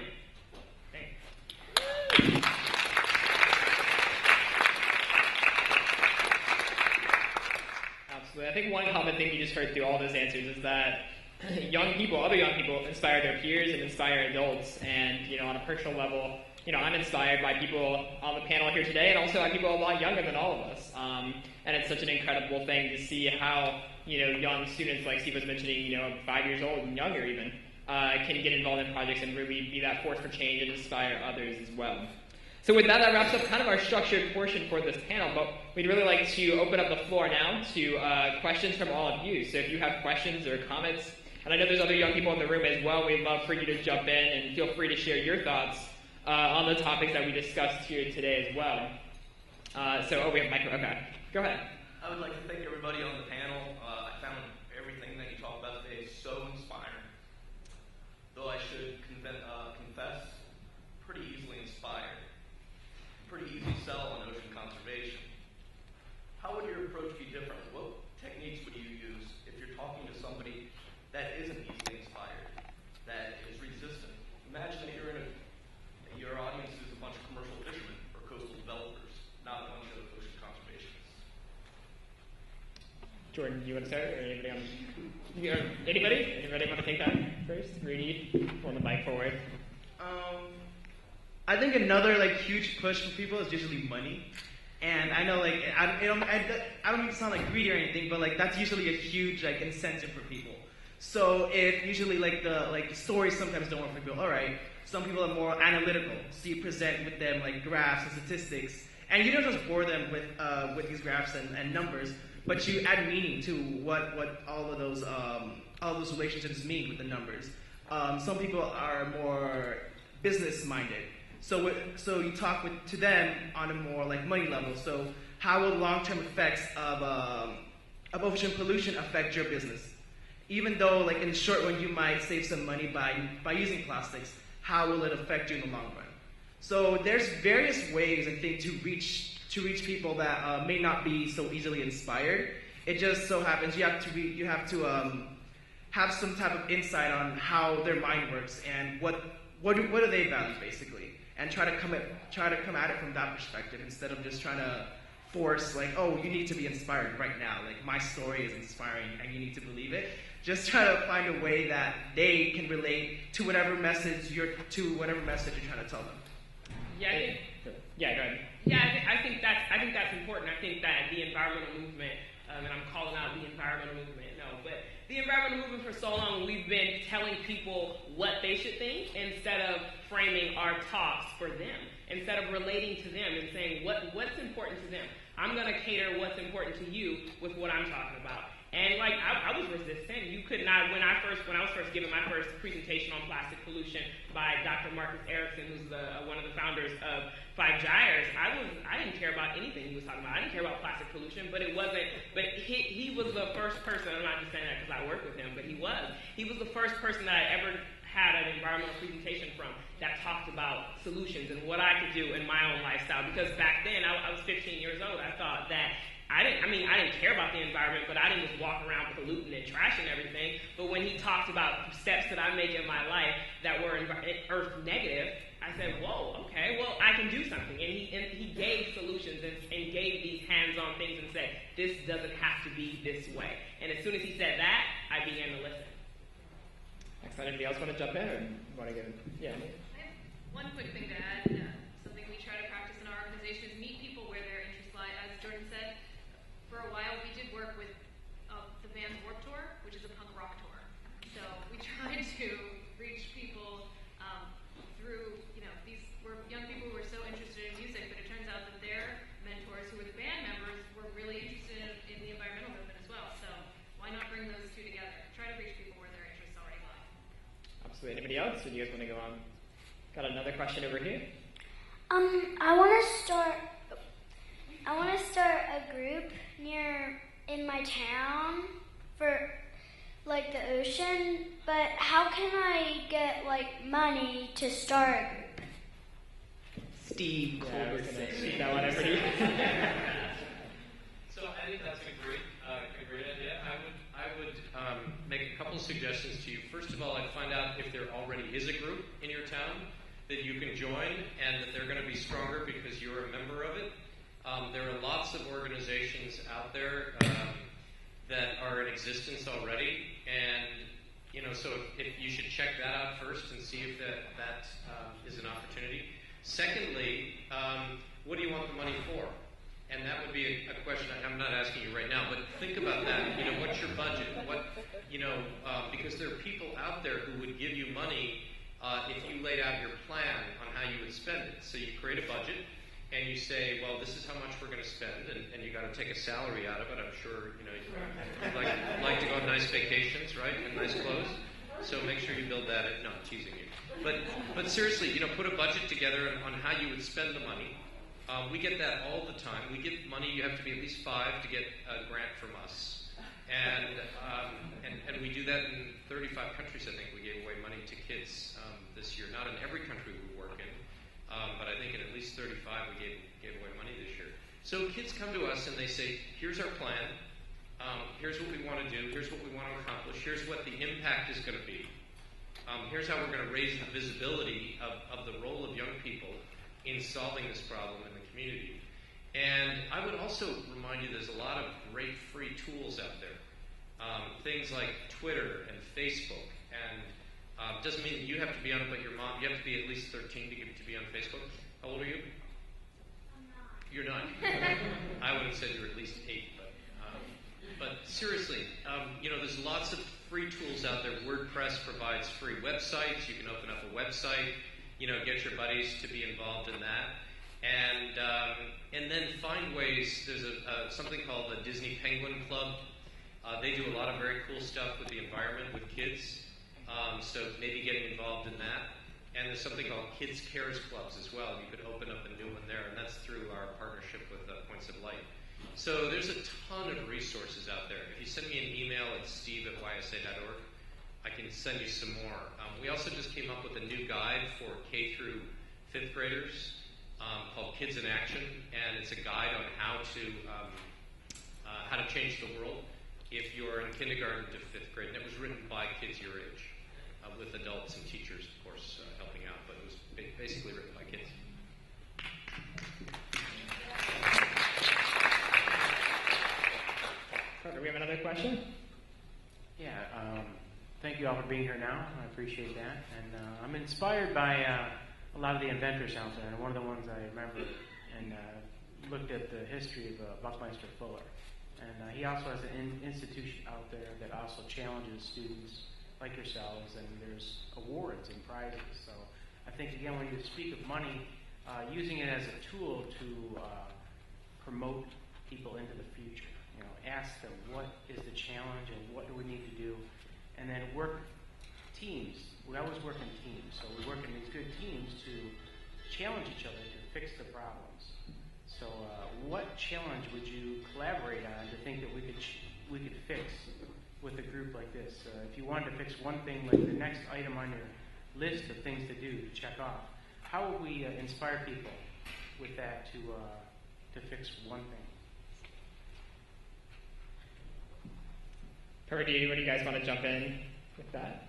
Absolutely. I think one common thing you just heard through all those answers is that other young people inspire their peers and inspire adults. And, on a personal level, I'm inspired by people on the panel here today and also by people a lot younger than all of us. And it's such an incredible thing to see how, young students, like Steve was mentioning, 5 years old and younger even, can get involved in projects and really be that force for change and inspire others as well. So with that wraps up kind of our structured portion for this panel, but we'd really like to open up the floor now to questions from all of you. So if you have questions or comments, and I know there's other young people in the room as well, we'd love for you to jump in and feel free to share your thoughts on the topics that we discussed here today as well. We have a micro, okay. Go ahead. I would like to thank everybody on the panel. I found everything that you talked about today so inspiring. Though I should confess, pretty easily inspired. Pretty easy sell on ocean conservation. How would your approach be different? What techniques would you use if you're talking to somebody that isn't easily inspired, that is resistant? Imagine that your audience is a bunch of commercial fishermen or coastal developers, not a bunch of ocean conservationists. Jordan, do you want to start, or anybody else? Anybody want to take that first? Rudy, on the mic forward. I think another huge push for people is usually money, and I know I don't mean to sound greedy or anything, but that's usually a huge incentive for people. So if usually the stories sometimes don't work for people. All right, some people are more analytical, so you present with them graphs and statistics, and you don't just bore them with these graphs and numbers, but you add meaning to what all those relationships mean with the numbers. Some people are more business minded. So you talk to them on a more money level. So how will long-term effects of ocean pollution affect your business? Even though in the short run you might save some money by using plastics, how will it affect you in the long run? So there's various ways I think to reach people that may not be so easily inspired. It just so happens you have to have some type of insight on how their mind works and what do they value basically. And try to come at it from that perspective instead of just trying to force you need to be inspired right now. My story is inspiring and you need to believe it. Just try to find a way that they can relate to whatever message you're trying to tell them. Yeah, I think. Yeah, go ahead. Yeah, I think that's important. I think that the environmental movement, and I'm calling out the environmental movement, but the environmental movement for so long, we've been telling people what they should think instead of framing our talks for them, instead of relating to them and saying what's important to them. I'm going to cater what's important to you with what I'm talking about. And like I was resistant. You could not when I was first giving my first presentation on plastic pollution by Dr. Marcus Erickson, who's one of the founders of Gyres. I didn't care about anything he was talking about. I didn't care about plastic pollution, but it wasn't. But he was the first person. I'm not just saying that because I work with him, but he was the first person that I ever had an environmental presentation from that talked about solutions and what I could do in my own lifestyle. Because back then I was 15 years old. I thought that. I didn't care about the environment, but I didn't just walk around polluting and trashing everything. But when he talked about steps that I make in my life that were earth negative, I said, whoa, okay, well, I can do something. And he gave solutions and gave these hands-on things and said, this doesn't have to be this way. And as soon as he said that, I began to listen. Excellent. Anybody else want to jump in or want to give? Yeah. I have one quick thing to add. Something we try to practice in our organization is meet people where their interests lie. As Jordan said, for a while we did work with the band's Warped Tour, which is a punk rock tour. So we tried to reach people through, these were young people who were so interested in music, but it turns out that their mentors, who were the band members, were really interested in the environmental movement as well. So why not bring those two together? Try to reach people where their interests already lie. Absolutely. Anybody else? Or do you guys want to go on? Got another question over here. I want to start a group in my town for like the ocean, but how can I get like money to start a group? Steve Culbertson. That one over here. So I think that's a great idea. I would make a couple of suggestions to you. First of all, I'd find out if there already is a group in your town that you can join and that they're going to be stronger because you're a member of it. There are lots of organizations out there that are in existence already, and so if you should check that out first and see if that is an opportunity. Secondly, what do you want the money for? And that would be a question I'm not asking you right now, but think about that. What's your budget? Because there are people out there who would give you money if you laid out your plan on how you would spend it. So you create a budget. And you say, well, this is how much we're going to spend, and you got to take a salary out of it. I'm sure you like to go on nice vacations, right, and nice clothes. So make sure you build that. No, I'm teasing you. But seriously, put a budget together on how you would spend the money. We get that all the time. We give money. You have to be at least 5 to get a grant from us, and we do that in 35 countries. I think we gave away money to kids this year. Not in every country we work in. But I think in at least 35 we gave away money this year. So kids come to us and they say, here's our plan, here's what we want to do, here's what we want to accomplish, here's what the impact is going to be, here's how we're going to raise the visibility of the role of young people in solving this problem in the community. And I would also remind you there's a lot of great free tools out there. Things like Twitter and Facebook and doesn't mean that you have to be on it, but your mom, you have to be at least 13 to be on Facebook. How old are you? I'm not. You're not. I would have said you're at least 8, but seriously, there's lots of free tools out there. WordPress provides free websites. You can open up a website, get your buddies to be involved in that. And then find ways. There's something called the Disney Penguin Club. They do a lot of very cool stuff with the environment with kids. So maybe getting involved in that. And there's something called Kids Cares Clubs as well. You could open up a new one there, and that's through our partnership with Points of Light. So there's a ton of resources out there. If you send me an email at steve@ysa.org, I can send you some more. We also just came up with a new guide for K through 5th graders called Kids in Action, and it's a guide on how to change the world if you're in kindergarten to 5th grade. And it was written by kids your age. With adults and teachers, of course, helping out, but it was basically written by kids. Perfect. We have another question? Yeah, thank you all for being here now. I appreciate that. And I'm inspired by a lot of the inventors out there, and one of the ones I remember and looked at the history of Buckminster Fuller. And he also has an institution out there that also challenges students like yourselves, and there's awards and prizes. So I think, again, when you speak of money, using it as a tool to promote people into the future. You know, ask them what is the challenge and what do we need to do, and then work teams. We always work in teams, so we work in these good teams to challenge each other to fix the problems. So, what challenge would you collaborate on to think that we could fix with a group like this? If you wanted to fix one thing, like the next item on your list of things to do to check off, how would we inspire people with that to fix one thing? Rudy, anybody you guys want to jump in with that?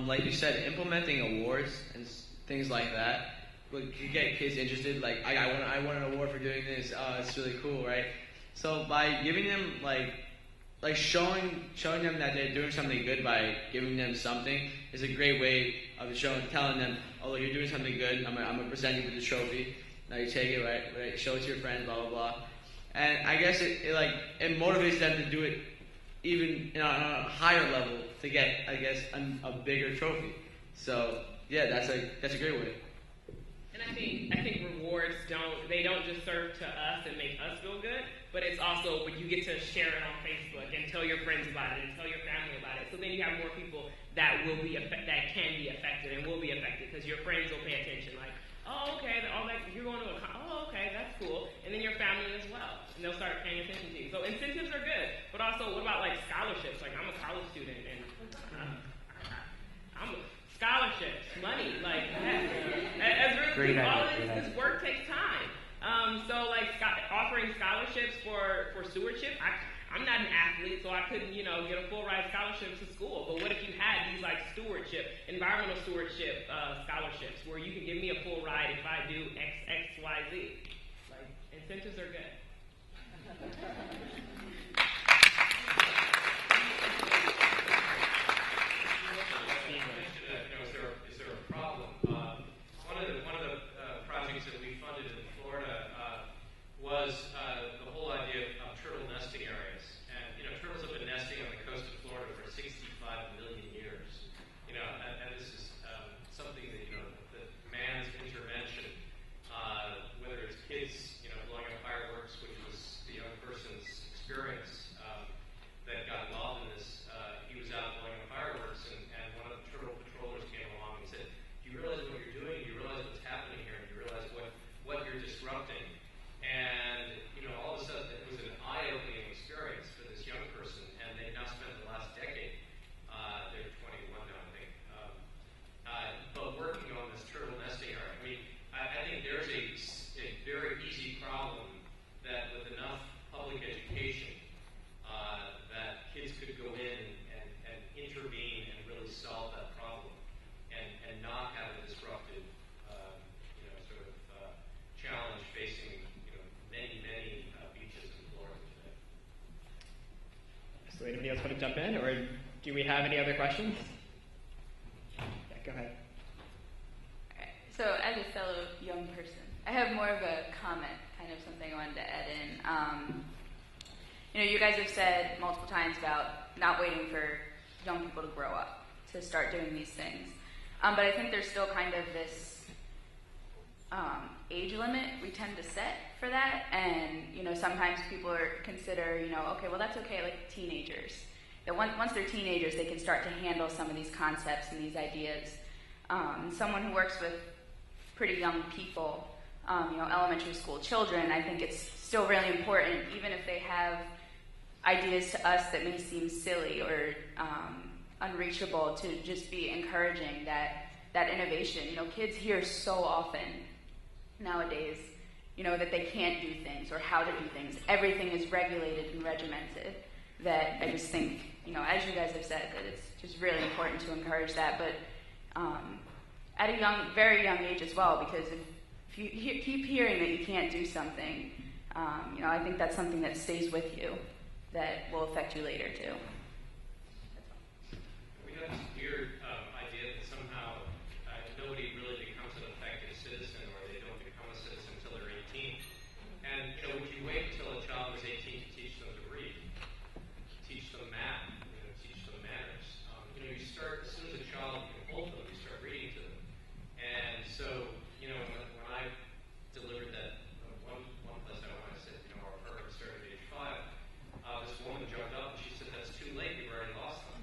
Like you said, implementing awards and things like that would get kids interested. Like, I won an award for doing this. It's really cool, right? So by giving them like showing them that they're doing something good by giving them something is a great way of telling them, oh, look, you're doing something good. I'm gonna present you with the trophy. Now you take it, right? Show it to your friends, blah blah blah. And I guess it motivates them to do it even on a higher level to get, I guess, a bigger trophy. So yeah, that's a great way. And I think rewards don't just serve to us and make us feel good, but it's also when you get to share it on Facebook and tell your friends about it and tell your family about it. So then you have more people that can be affected and will be affected because your friends will pay attention. Like, oh, okay, you're going to okay, that's cool. And then your family as well, and they'll start paying attention to you. So incentives are good, but also what about like scholarships? Like, I'm a college student and scholarships, money, like as Rudy, all this work takes time. So like offering scholarships for stewardship, I'm not an athlete, so I couldn't, get a full ride scholarship to school. But what if you had these like environmental stewardship scholarships where you can give me a full ride if I do X, Y, Z? Like, incentives are good. Is there a problem? One of the projects that we funded in Florida was the whole idea of turtle nesting areas. And turtles have been nesting on the coast of Florida for 65 million years. And this is something that man's intervention, whether it's kids, blowing up fireworks, which was the young person's experience that got involved in this. He was out blowing up fireworks, and one of the turtle patrollers came along and said, "Do you realize what you're doing? Do you realize what's happening here? Do you realize what you're disrupting?" And all of a sudden, it was an eye-opening experience for this young person, and they've now spent the last decade. They're 21 now, I think. But working on this turtle nesting area. I mean, I think there's a very easy problem that with enough public education, that kids could go in and intervene and really solve that problem, and not have a disruptive, challenge facing, many beaches in Florida today. So anybody else want to jump in, or do we have any other questions? Yeah, go ahead. So as a fellow young person, I have more of a comment, kind of something I wanted to add in. You guys have said multiple times about not waiting for young people to grow up to start doing these things. But I think there's still kind of this age limit we tend to set for that. And, sometimes people consider, okay, well, that's okay, like teenagers. That once they're teenagers, they can start to handle some of these concepts and these ideas. Someone who works with pretty young people, elementary school children, I think it's still really important, even if they have ideas to us that may seem silly or unreachable, to just be encouraging that innovation. Kids hear so often nowadays, that they can't do things or how to do things. Everything is regulated and regimented. That I just think, as you guys have said, that it's just really important to encourage that. But at a very young age as well, because if you keep hearing that you can't do something, I think that's something that stays with you, that will affect you later too. We have you wait until a child is 18 to teach them to read, teach them math, teach them manners. You start, as soon as a child, you hold them, you start reading to them. And so, when I delivered that one class I went, I said, our program started at age 5. This woman jumped up and she said, "That's too late, you've already lost them."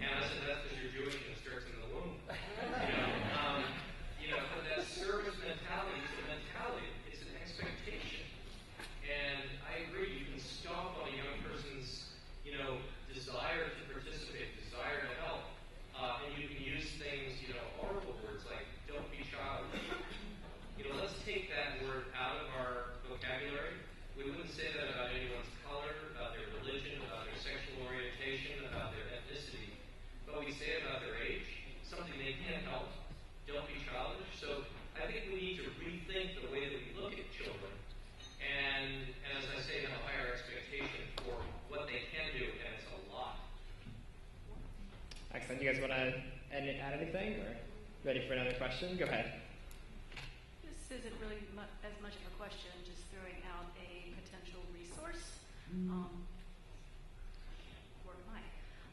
And I said, "That's because you're Jewish and it starts in the womb." But that service mentality is a mentality. It's an expectation. And I agree, you can stomp on a young person's, desire to participate, desire to help. And you can use things, horrible words like, "don't be childish." Let's take that word out of our vocabulary. We wouldn't say that about anyone's color, about their religion, about their sexual orientation, about their ethnicity. But we say it about their age, something they can't help. Don't be childish. So I think we need to rethink the way that we look at children. And as I say, have a higher expectation for what they can do, and it's a lot. Excellent. You guys want to add anything, or ready for another question? Go ahead. This isn't really as much of a question, just throwing out a potential resource. Where am I?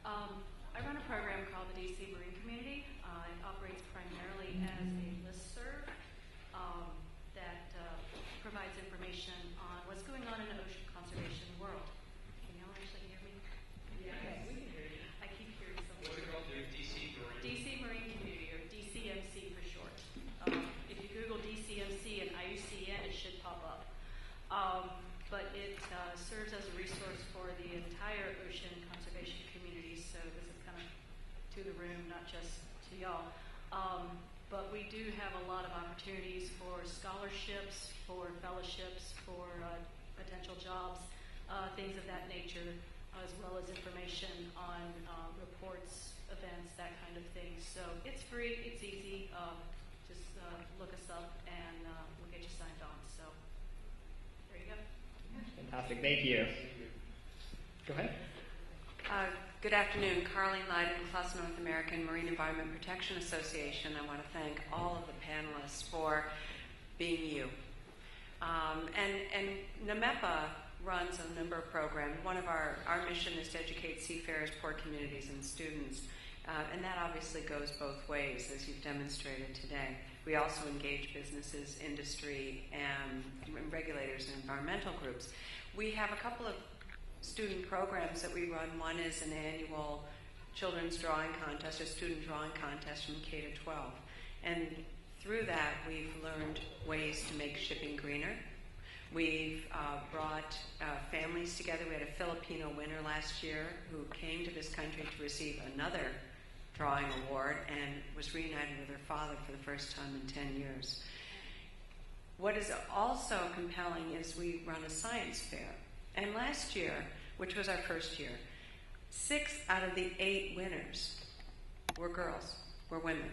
I run a program called the DC Marine Community. It operates primarily as a listserv that provides information on what's going on in the ocean conservation world. Can y'all actually hear me? Yes. Okay, we can hear you. I keep hearing something. What's it called? DC Marine? DC Marine Community, or DCMC for short. If you Google DCMC and IUCN, it should pop up. But it serves as a resource for the entire ocean conservation community, so this is kind of to the room, not just to y'all. But we do have a lot of opportunities for scholarships, for fellowships, for potential jobs, things of that nature, as well as information on reports, events, that kind of thing. So it's free, it's easy. Just look us up and we'll get you signed on. So there you go. Fantastic. Thank you. Go ahead. Good afternoon. Carlene Leiden, Class North American Marine Environment Protection Association. I want to thank all of the panelists for being you. And NMEPA runs a number of programs. One of our mission is to educate seafarers, port communities, and students. And that obviously goes both ways, as you've demonstrated today. We also engage businesses, industry, and regulators and environmental groups. We have a couple of student programs that we run. One is an annual children's drawing contest, a student drawing contest from K to 12. And through that, we've learned ways to make shipping greener. We've brought families together. We had a Filipino winner last year who came to this country to receive another drawing award and was reunited with her father for the first time in 10 years. What is also compelling is we run a science fair. And last year, which was our first year, 6 out of the 8 winners were girls, were women.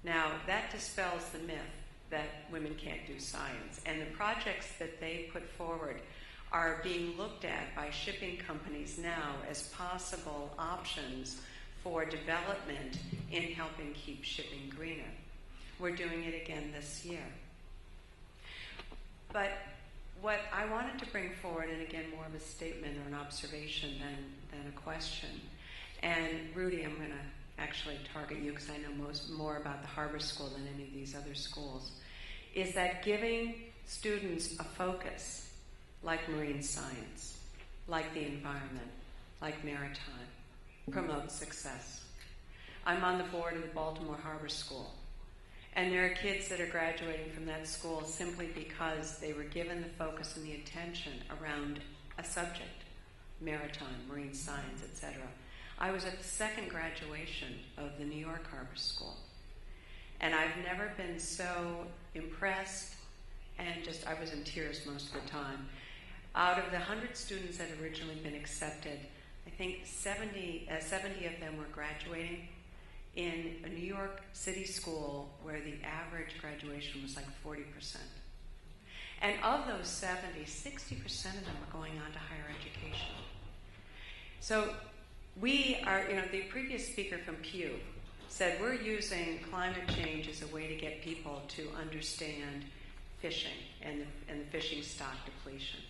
Now, that dispels the myth that women can't do science. And the projects that they put forward are being looked at by shipping companies now as possible options for development in helping keep shipping greener. We're doing it again this year. But what I wanted to bring forward, and again, more of a statement or an observation than a question, and Rudy, I'm going to actually target you because I know more about the Harbor School than any of these other schools, is that giving students a focus, like marine science, like the environment, like maritime, promotes success. I'm on the board of the Baltimore Harbor School. And there are kids that are graduating from that school simply because they were given the focus and the attention around a subject, maritime, marine science, etc. I was at the second graduation of the New York Harbor School. And I've never been so impressed and I was in tears most of the time. Out of the 100 students that had originally been accepted, I think 70 of them were graduating in a New York City school where the average graduation was like 40%. And of those 70, 60% of them are going on to higher education. So we are, the previous speaker from Pew said we're using climate change as a way to get people to understand fishing and the fishing stock depletion.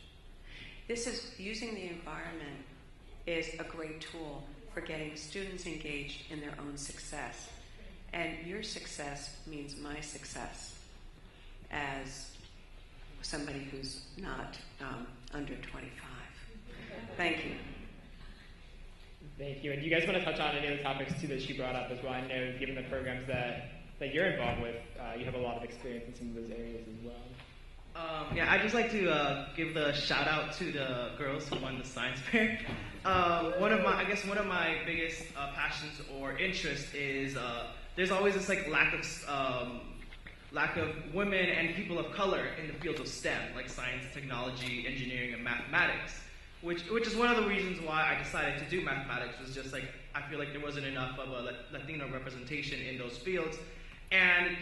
This is using the environment is a great tool for getting students engaged in their own success. And your success means my success as somebody who's not under 25. Thank you. Thank you. And do you guys want to touch on any of the topics too that she brought up as well? I know given the programs that you're involved with, you have a lot of experience in some of those areas as well. Yeah, I'd just like to give the shout out to the girls who won the science fair. One of my biggest passions or interests is there's always this like lack of women and people of color in the fields of STEM, like science, technology, engineering, and mathematics. Which is one of the reasons why I decided to do mathematics. Was just like I feel like there wasn't enough of a Latino representation in those fields, and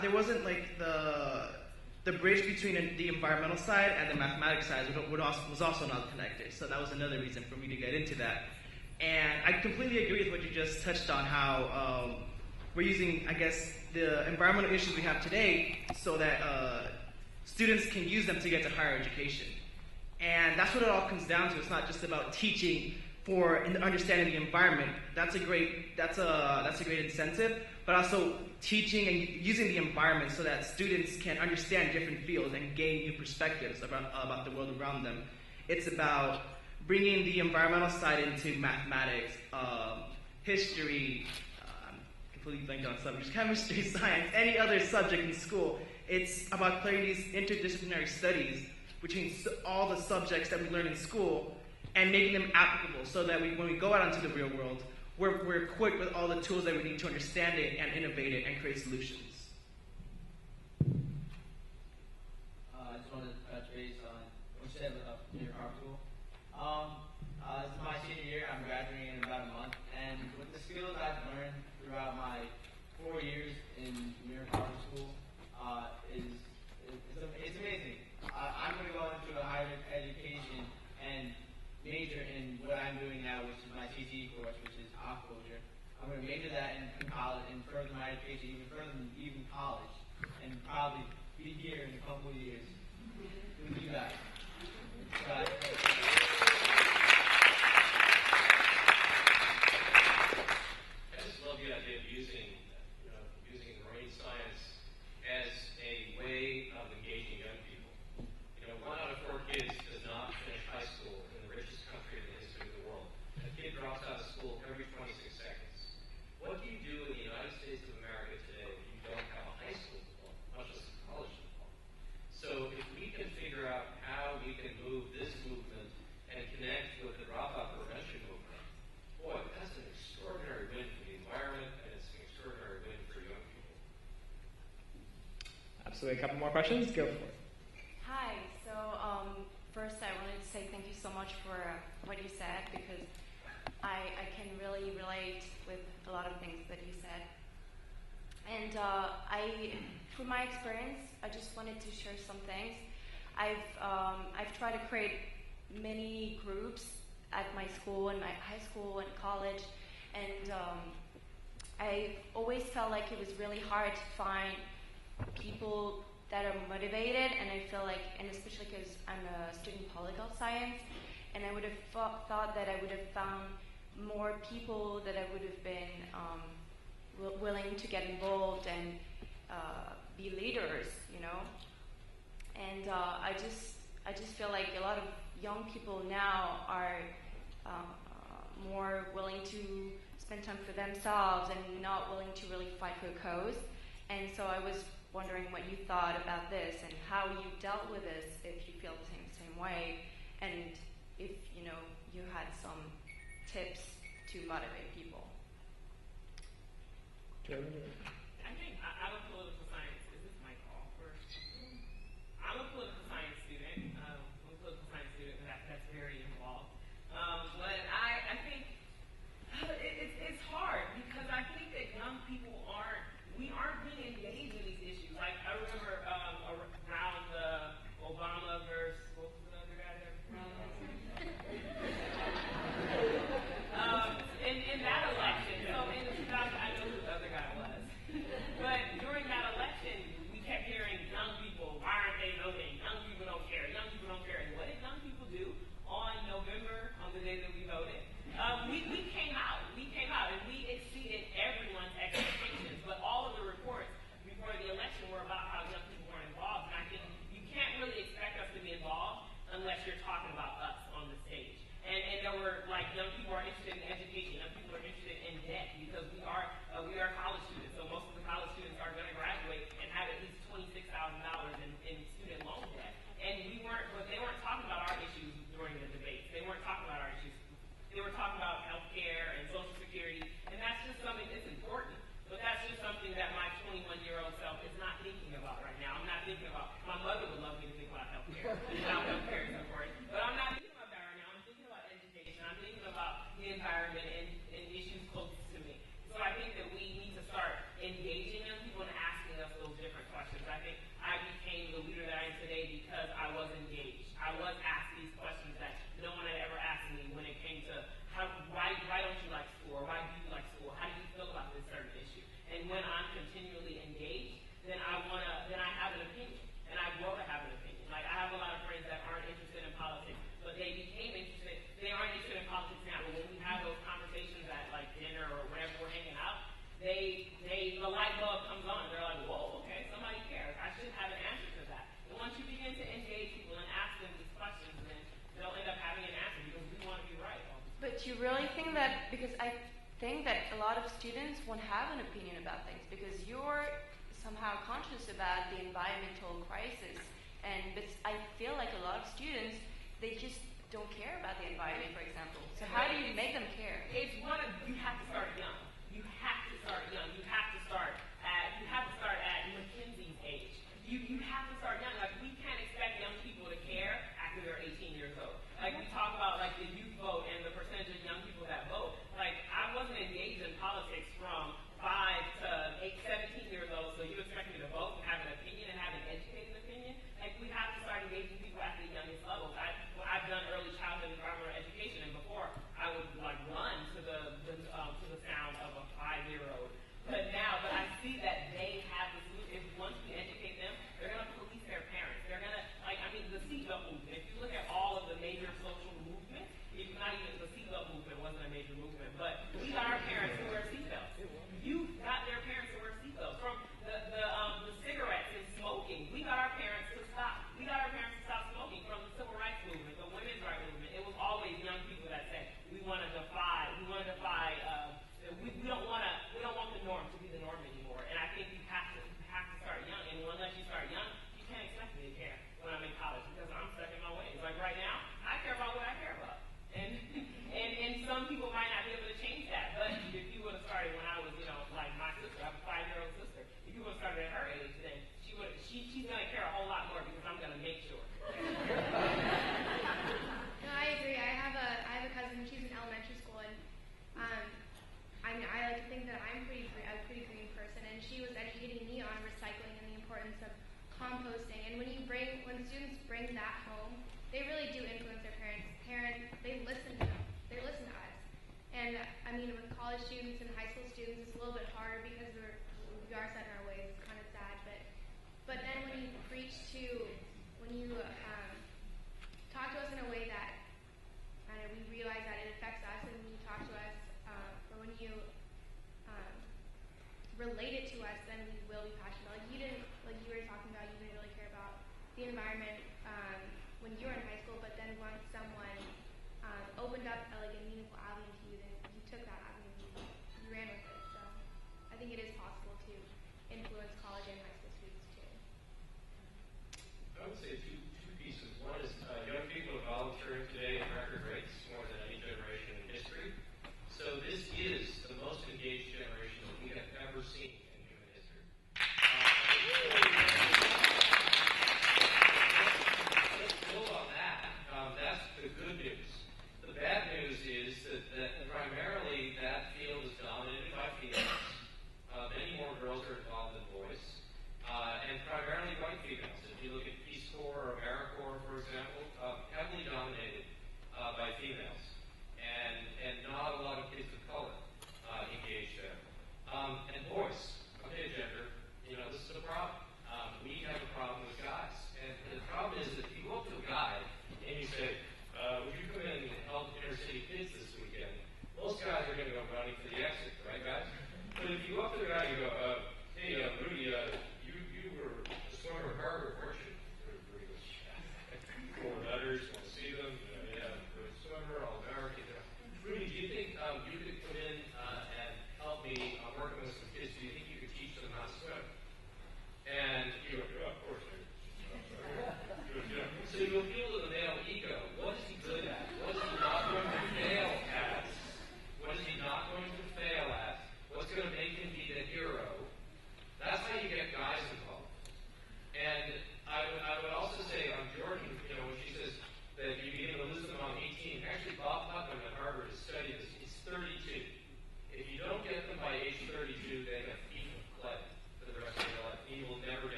there wasn't like the bridge between the environmental side and the mathematics side was also not connected. So that was another reason for me to get into that. And I completely agree with what you just touched on, how we're using, I guess, the environmental issues we have today so that students can use them to get to higher education. And that's what it all comes down to. It's not just about teaching for understanding the environment. That's a great incentive, but also teaching and using the environment so that students can understand different fields and gain new perspectives about the world around them. It's about bringing the environmental side into mathematics, history, I'm completely blanked on subjects, chemistry, science, any other subject in school. It's about creating these interdisciplinary studies between all the subjects that we learn in school and making them applicable so that when we go out into the real world, we're equipped with all the tools that we need to understand it and innovate it and create solutions. I just wanted to touch base on what you said about your carpool. This is my senior year. I'm graduating in about a month, and with the skills I've learned throughout my 4 years in New York Harbor School, it's amazing. I'm going to go into a higher education and major in what I'm doing now, which is my CTE course, which is aquaculture. I'm going to major that in college and further my education even further than even college, and probably be here in a couple of years with you guys. I just love the idea of using marine science as a way of engaging young people. 1 out of 4 kids does not finish high school in the richest country in the history of the world. A kid drops out of school every 26 seconds. What do you do in the United States of America today if you don't have a high school diploma, much less a college diploma? So if we can figure out how we can move this movement and connect with the dropout prevention movement, boy, that's an extraordinary win for the environment, and it's an extraordinary win for young people. Absolutely. A couple more questions? Go for it. Hi. So first I wanted to say thank you so much for what you said, because I can really relate with a lot of things that you said. And through my experience, I just wanted to share some things. I've tried to create many groups at my school and my high school and college, and I always felt like it was really hard to find people that are motivated, and I feel like, and especially because I'm a student of political science, and I would have thought that I would have found more people that I would have been willing to get involved and be leaders, And I just feel like a lot of young people now are more willing to spend time for themselves and not willing to really fight for a cause. And so I was wondering what you thought about this and how you dealt with this, if you feel the same way, and if you had some tips to motivate people. I think I'm a political science. Is this my call first? I'm a political science student. That's very involved. But I think it's hard because I think that young people we aren't being engaged in these issues. Like I remember around the Obama versus what was the other guy there? In that election. So in the 2000, I know who the other guy was. But during that election, we kept hearing young people, why aren't they voting? Young people don't care. Young people don't care. And what did young people do? unless you're talking about us on the stage. And there were, like, young people are interested in education, young people are interested in debt, because we are college students, so most of the college students are going to graduate and have at least $26,000 in student loan debt. And but they weren't talking about our issues during the debates. They weren't talking about our issues. They were talking about health care and Social Security, and that's just something that's important, but that's just something that my 21-year-old self is not thinking about right now. I'm not thinking about, my mother would love me to think about health care, and how health care is important, but I'm not thinking about that right now. I'm thinking about education. I'm thinking about the environment and issues closest to me. So I think that we need to start engaging young people and asking us those different questions. I think I became the leader that I am today because I was engaged. I was asked these questions that no one had ever asked me when it came to why don't you like school, or why do you like school? How do you feel about this certain issue? And when I'm continually engaged, then I have an opinion, and I grow to have an opinion. Like, I have a lot of friends that aren't interested in politics, but they became interested. They aren't interested in politics now, but when we have those conversations at like dinner or whenever we're hanging out, the light bulb comes on. They're like, whoa, okay, somebody cares. I should have an answer to that. And once you begin to engage people and ask them these questions, then they'll end up having an answer because we want to be right. But you really think that, because I think that a lot of students won't have an opinion about things because you're somehow conscious about the environmental crisis, but I feel like a lot of students, they just don't care about the environment, for example. So how do you make them care? It's you have to start young. You have to start young. You have to start at Mackenzie's age. You have to start young. Like, we can't expect young people to care after they're 18 years old. Like, we talk about like the youth vote and the percentage of young people that vote. Like, I wasn't engaged in politics from 5 to 17 years old, so you expect me to vote and have an opinion and have an educated opinion? Like, we have to start engaging people at the youngest levels. I've done early childhood environmental education, and before I would like run to the sound of a 5-year-old. But I see that they have the solution. If once we educate them, they're going to police their parents. They're going to, the seatbelt movement. If you look at all of the major social movements, not even the seatbelt movement wasn't a major movement, but we got our parents to wear seatbelts. You got their parents to wear seatbelts. From the cigarettes and smoking, we got our parents to stop. We got our parents to stop smoking. From the civil rights movement, the women's rights movement, it was always young people that said we want to defy. We don't want the norm to be the norm anymore. And I think you have to start young. And unless you start young, you can't expect me to care when I'm in college because I'm stuck in my ways. Like right now, I care about what I care about. And some people might not be able to change that. But if you would have started when I was, like my sister, I have a 5-year-old sister. If you would have started at her age, then she's going to care a whole lot more because I'm going to make sure. No, I agree. I have a cousin. She's in elementary school, and I like to think that I'm a pretty green person, and she was educating me on recycling and the importance of composting. And when students bring that home, they really do influence their parents. They listen to them. They listen to us. And with college students and high school students, it's a little bit harder because we are set in our ways. It's kind of sad, but then when you talk to us in a way that we realize that it affects us, and when you talk to us, or when you relate it to us, then we will be passionate. Like you were talking about, you didn't really care about the environment when you were in high school, but then once someone opened up a meaningful avenue to you, then you took that avenue and you ran with it. So I think it is possible to influence college and high school students too. I would say two pieces. One is young people are volunteering today at record rates, more than any generation in history. So this is the most engaged generation that we have ever seen in human history. Let's build on that. That's the good news. The bad news is that primarily that field is dominated by females. Many more girls are involved than boys, and primarily white females. If you look at Peace Corps or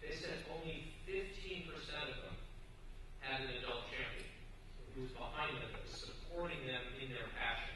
they said only 15% of them had an adult champion who was behind them, that was supporting them in their passion.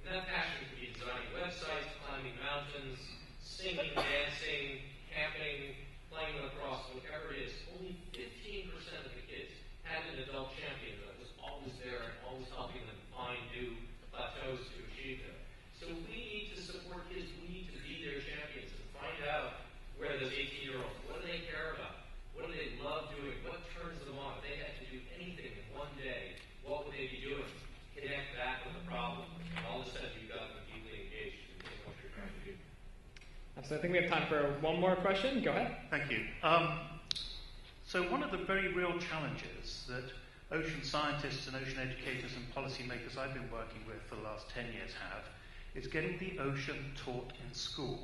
And that passion could be designing websites, climbing mountains, singing, dancing, camping, playing lacrosse, whatever it is. Only 15% of the kids had an adult champion that was always there and always helping them find new plateaus to achieve them. So we need to support kids. We need to be their champions and find out where those 18-year-olds, what do they care about? What do they love doing? What turns them on? If they had to do anything in one day, what would they be doing? Connect that with the problem, and all of a sudden you've got them deeply engaged in what you're trying to do. So I think we have time for one more question. Go ahead. Thank you. So one of the very real challenges that ocean scientists and ocean educators and policymakers I've been working with for the last 10 years have is getting the ocean taught in school.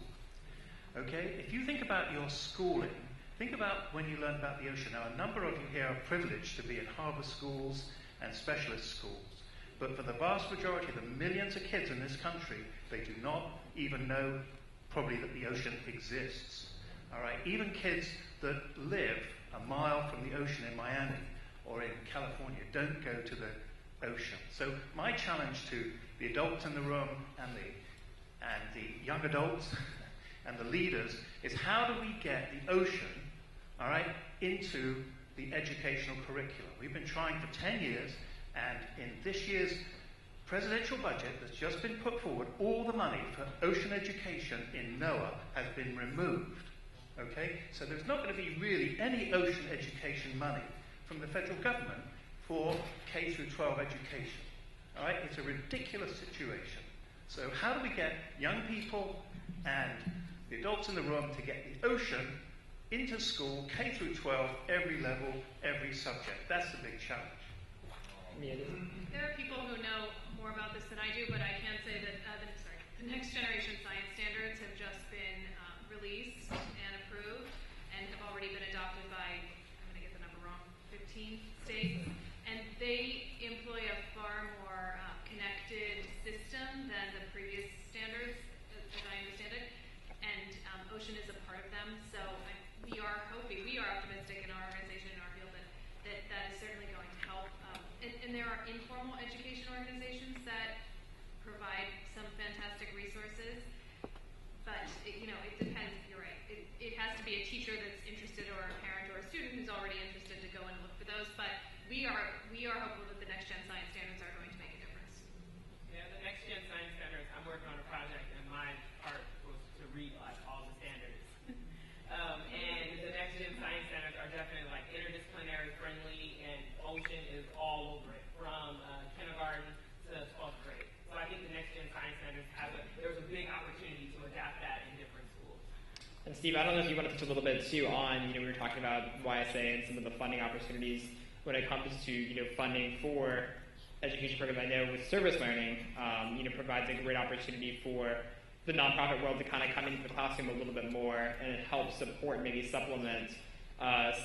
Okay? If you think about your schooling, think about when you learn about the ocean. Now, a number of you here are privileged to be in harbour schools and specialist schools. But for the vast majority of the millions of kids in this country, they do not even know probably that the ocean exists. All right? Even kids that live a mile from the ocean in Miami or in California don't go to the ocean. So my challenge to the adults in the room and the young adults and the leaders is, how do we get the ocean, all right, into the educational curriculum? We've been trying for 10 years, and in this year's presidential budget that's just been put forward, all the money for ocean education in NOAA has been removed. Okay? So there's not going to be really any ocean education money from the federal government for K through 12 education. All right? It's a ridiculous situation. So how do we get young people and the adults in the room to get the ocean into school, K through 12, every level, every subject? That's the big challenge. There are people who know more about this than I do, but I can say that the next generation science standards have just been released and approved and have already been adopted by, I'm going to get the number wrong, 15 states. And they employ a far more connected system than the previous standards, as I understand it. And ocean is a part of them. So we are optimistic in our organization, in our field, that is certainly going to help. And there are informal education organizations that provide some fantastic resources. But it depends. You're right. It has to be a teacher that's interested, or a parent, or a student who's already interested to go and look for those. But we are hopeful that the next gen science standards are going to make a difference. Yeah, the next gen science standards. I'm working on a project, and my part was to read all the standards. And the next gen science standards are definitely interdisciplinary friendly, and ocean is all over it, from kindergarten to 12th grade. So I think the next gen science standards there's a big opportunity to adapt that in different schools. And Steve, I don't know if you want to touch a little bit too on, we were talking about YSA and some of the funding opportunities when it comes to, funding for education programs. I know with service learning, provides a great opportunity for the nonprofit world to kind of come into the classroom a little bit more and help support, maybe supplement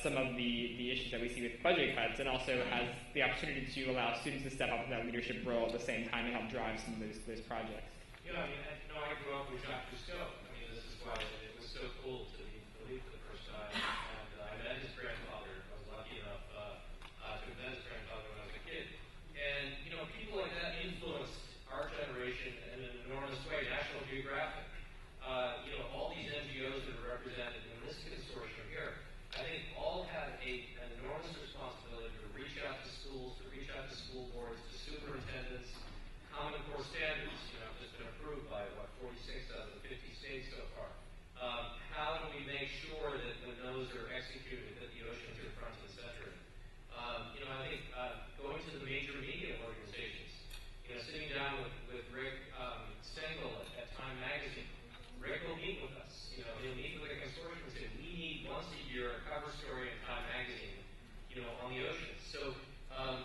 some of the issues that we see with budget cuts, and also has the opportunity to allow students to step up in that leadership role at the same time and help drive some of those projects. Yeah, I grew up with Dr. Stow. This is why it was so cool to meet for the first time. And I met his grandfather. I was lucky enough to met his grandfather when I was a kid. And, people like that influenced our generation in an enormous way. National Geographic, all these NGOs that are represented in this consortium here, I think all have an enormous responsibility to reach out to schools, to reach out to school boards, to superintendents. Common Core standards, just been approved by, 46 out of the 50 states so far. How do we make sure that when those are executed, that the oceans are front and center? I think going to the major media organizations, sitting down with Rick Stengel at Time Magazine. Rick will meet with us. He'll meet with the consortium and say, we need once a year a cover story in Time Magazine, on the oceans. So,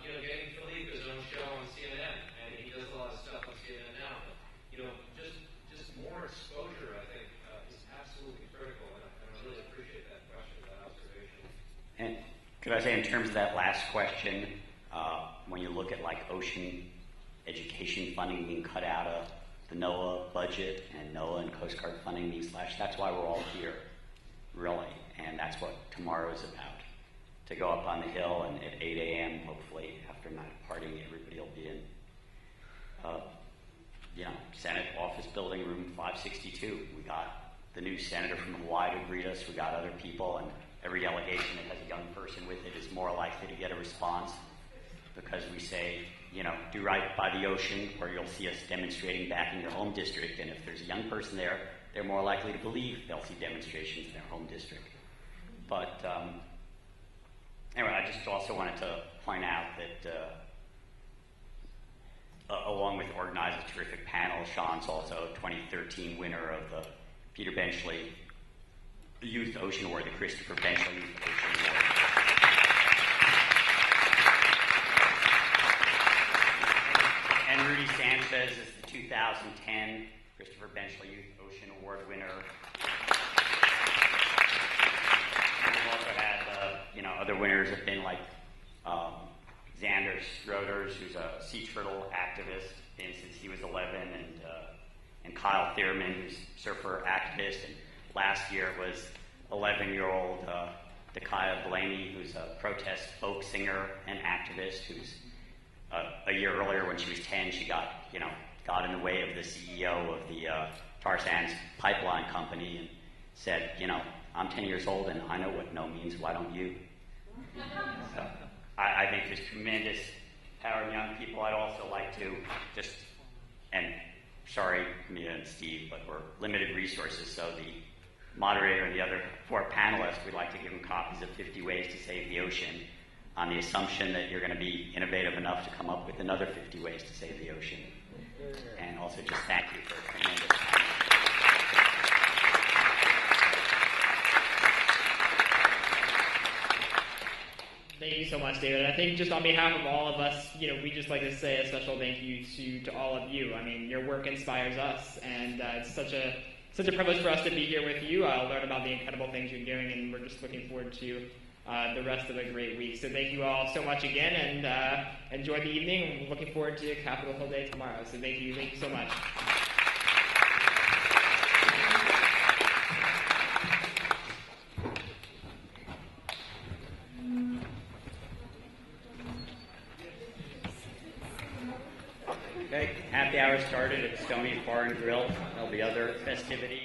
getting Philippe his own show on CNN, and he does a lot of stuff on CNN now. But, just more exposure, I think, is absolutely critical, and I really appreciate that question, that observation. And could I say, in terms of that last question, when you look at ocean education funding being cut out of the NOAA budget, and NOAA and Coast Guard funding being slashed, that's why we're all here, really. what tomorrow is about. To go up on the hill and at 8 a.m., hopefully, after a night of partying, everybody will be in, Senate office building, room 562. We got the new senator from Hawaii to greet us. We got other people, and every delegation that has a young person with it is more likely to get a response because we say, do right by the ocean, or you'll see us demonstrating back in your home district. And if there's a young person there, they're more likely to believe they'll see demonstrations in their home district. But anyway, I just also wanted to point out that along with organizing a terrific panel, Sean's also a 2013 winner of the Peter Benchley Youth Ocean Award, the Christopher Benchley Youth Ocean Award. And Rudy Sanchez is the 2010 Christopher Benchley Youth Ocean Award winner. And we've also had, other winners have been like Xander Schroeders, who's a sea turtle activist, been since he was 11, and Kyle Thierman, who's a surfer activist, and last year was 11-year-old Dakaya Blaney, who's a protest folk singer and activist, who's a year earlier when she was 10, she got in the way of the CEO of the tar sands pipeline company and said, I'm 10 years old and I know what no means, why don't you? So I think there's tremendous power in young people. I'd also like to sorry, Mia and Steve, but we're limited resources, so the moderator and the other 4 panelists, we'd like to give them copies of 50 Ways to Save the Ocean on the assumption that you're going to be innovative enough to come up with another 50 ways to save the ocean. And also just thank you for a tremendous time. Thank you so much, David. I think just on behalf of all of us, we just like to say a special thank you to all of you. I mean, your work inspires us, and it's such a privilege for us to be here with you. I'll learn about the incredible things you're doing, and we're just looking forward to the rest of a great week. So thank you all so much again, and enjoy the evening. We're looking forward to Capitol Hill Day tomorrow. So thank you so much. Okay, happy hour started at Stoney's Bar and Grill. There'll be other festivities.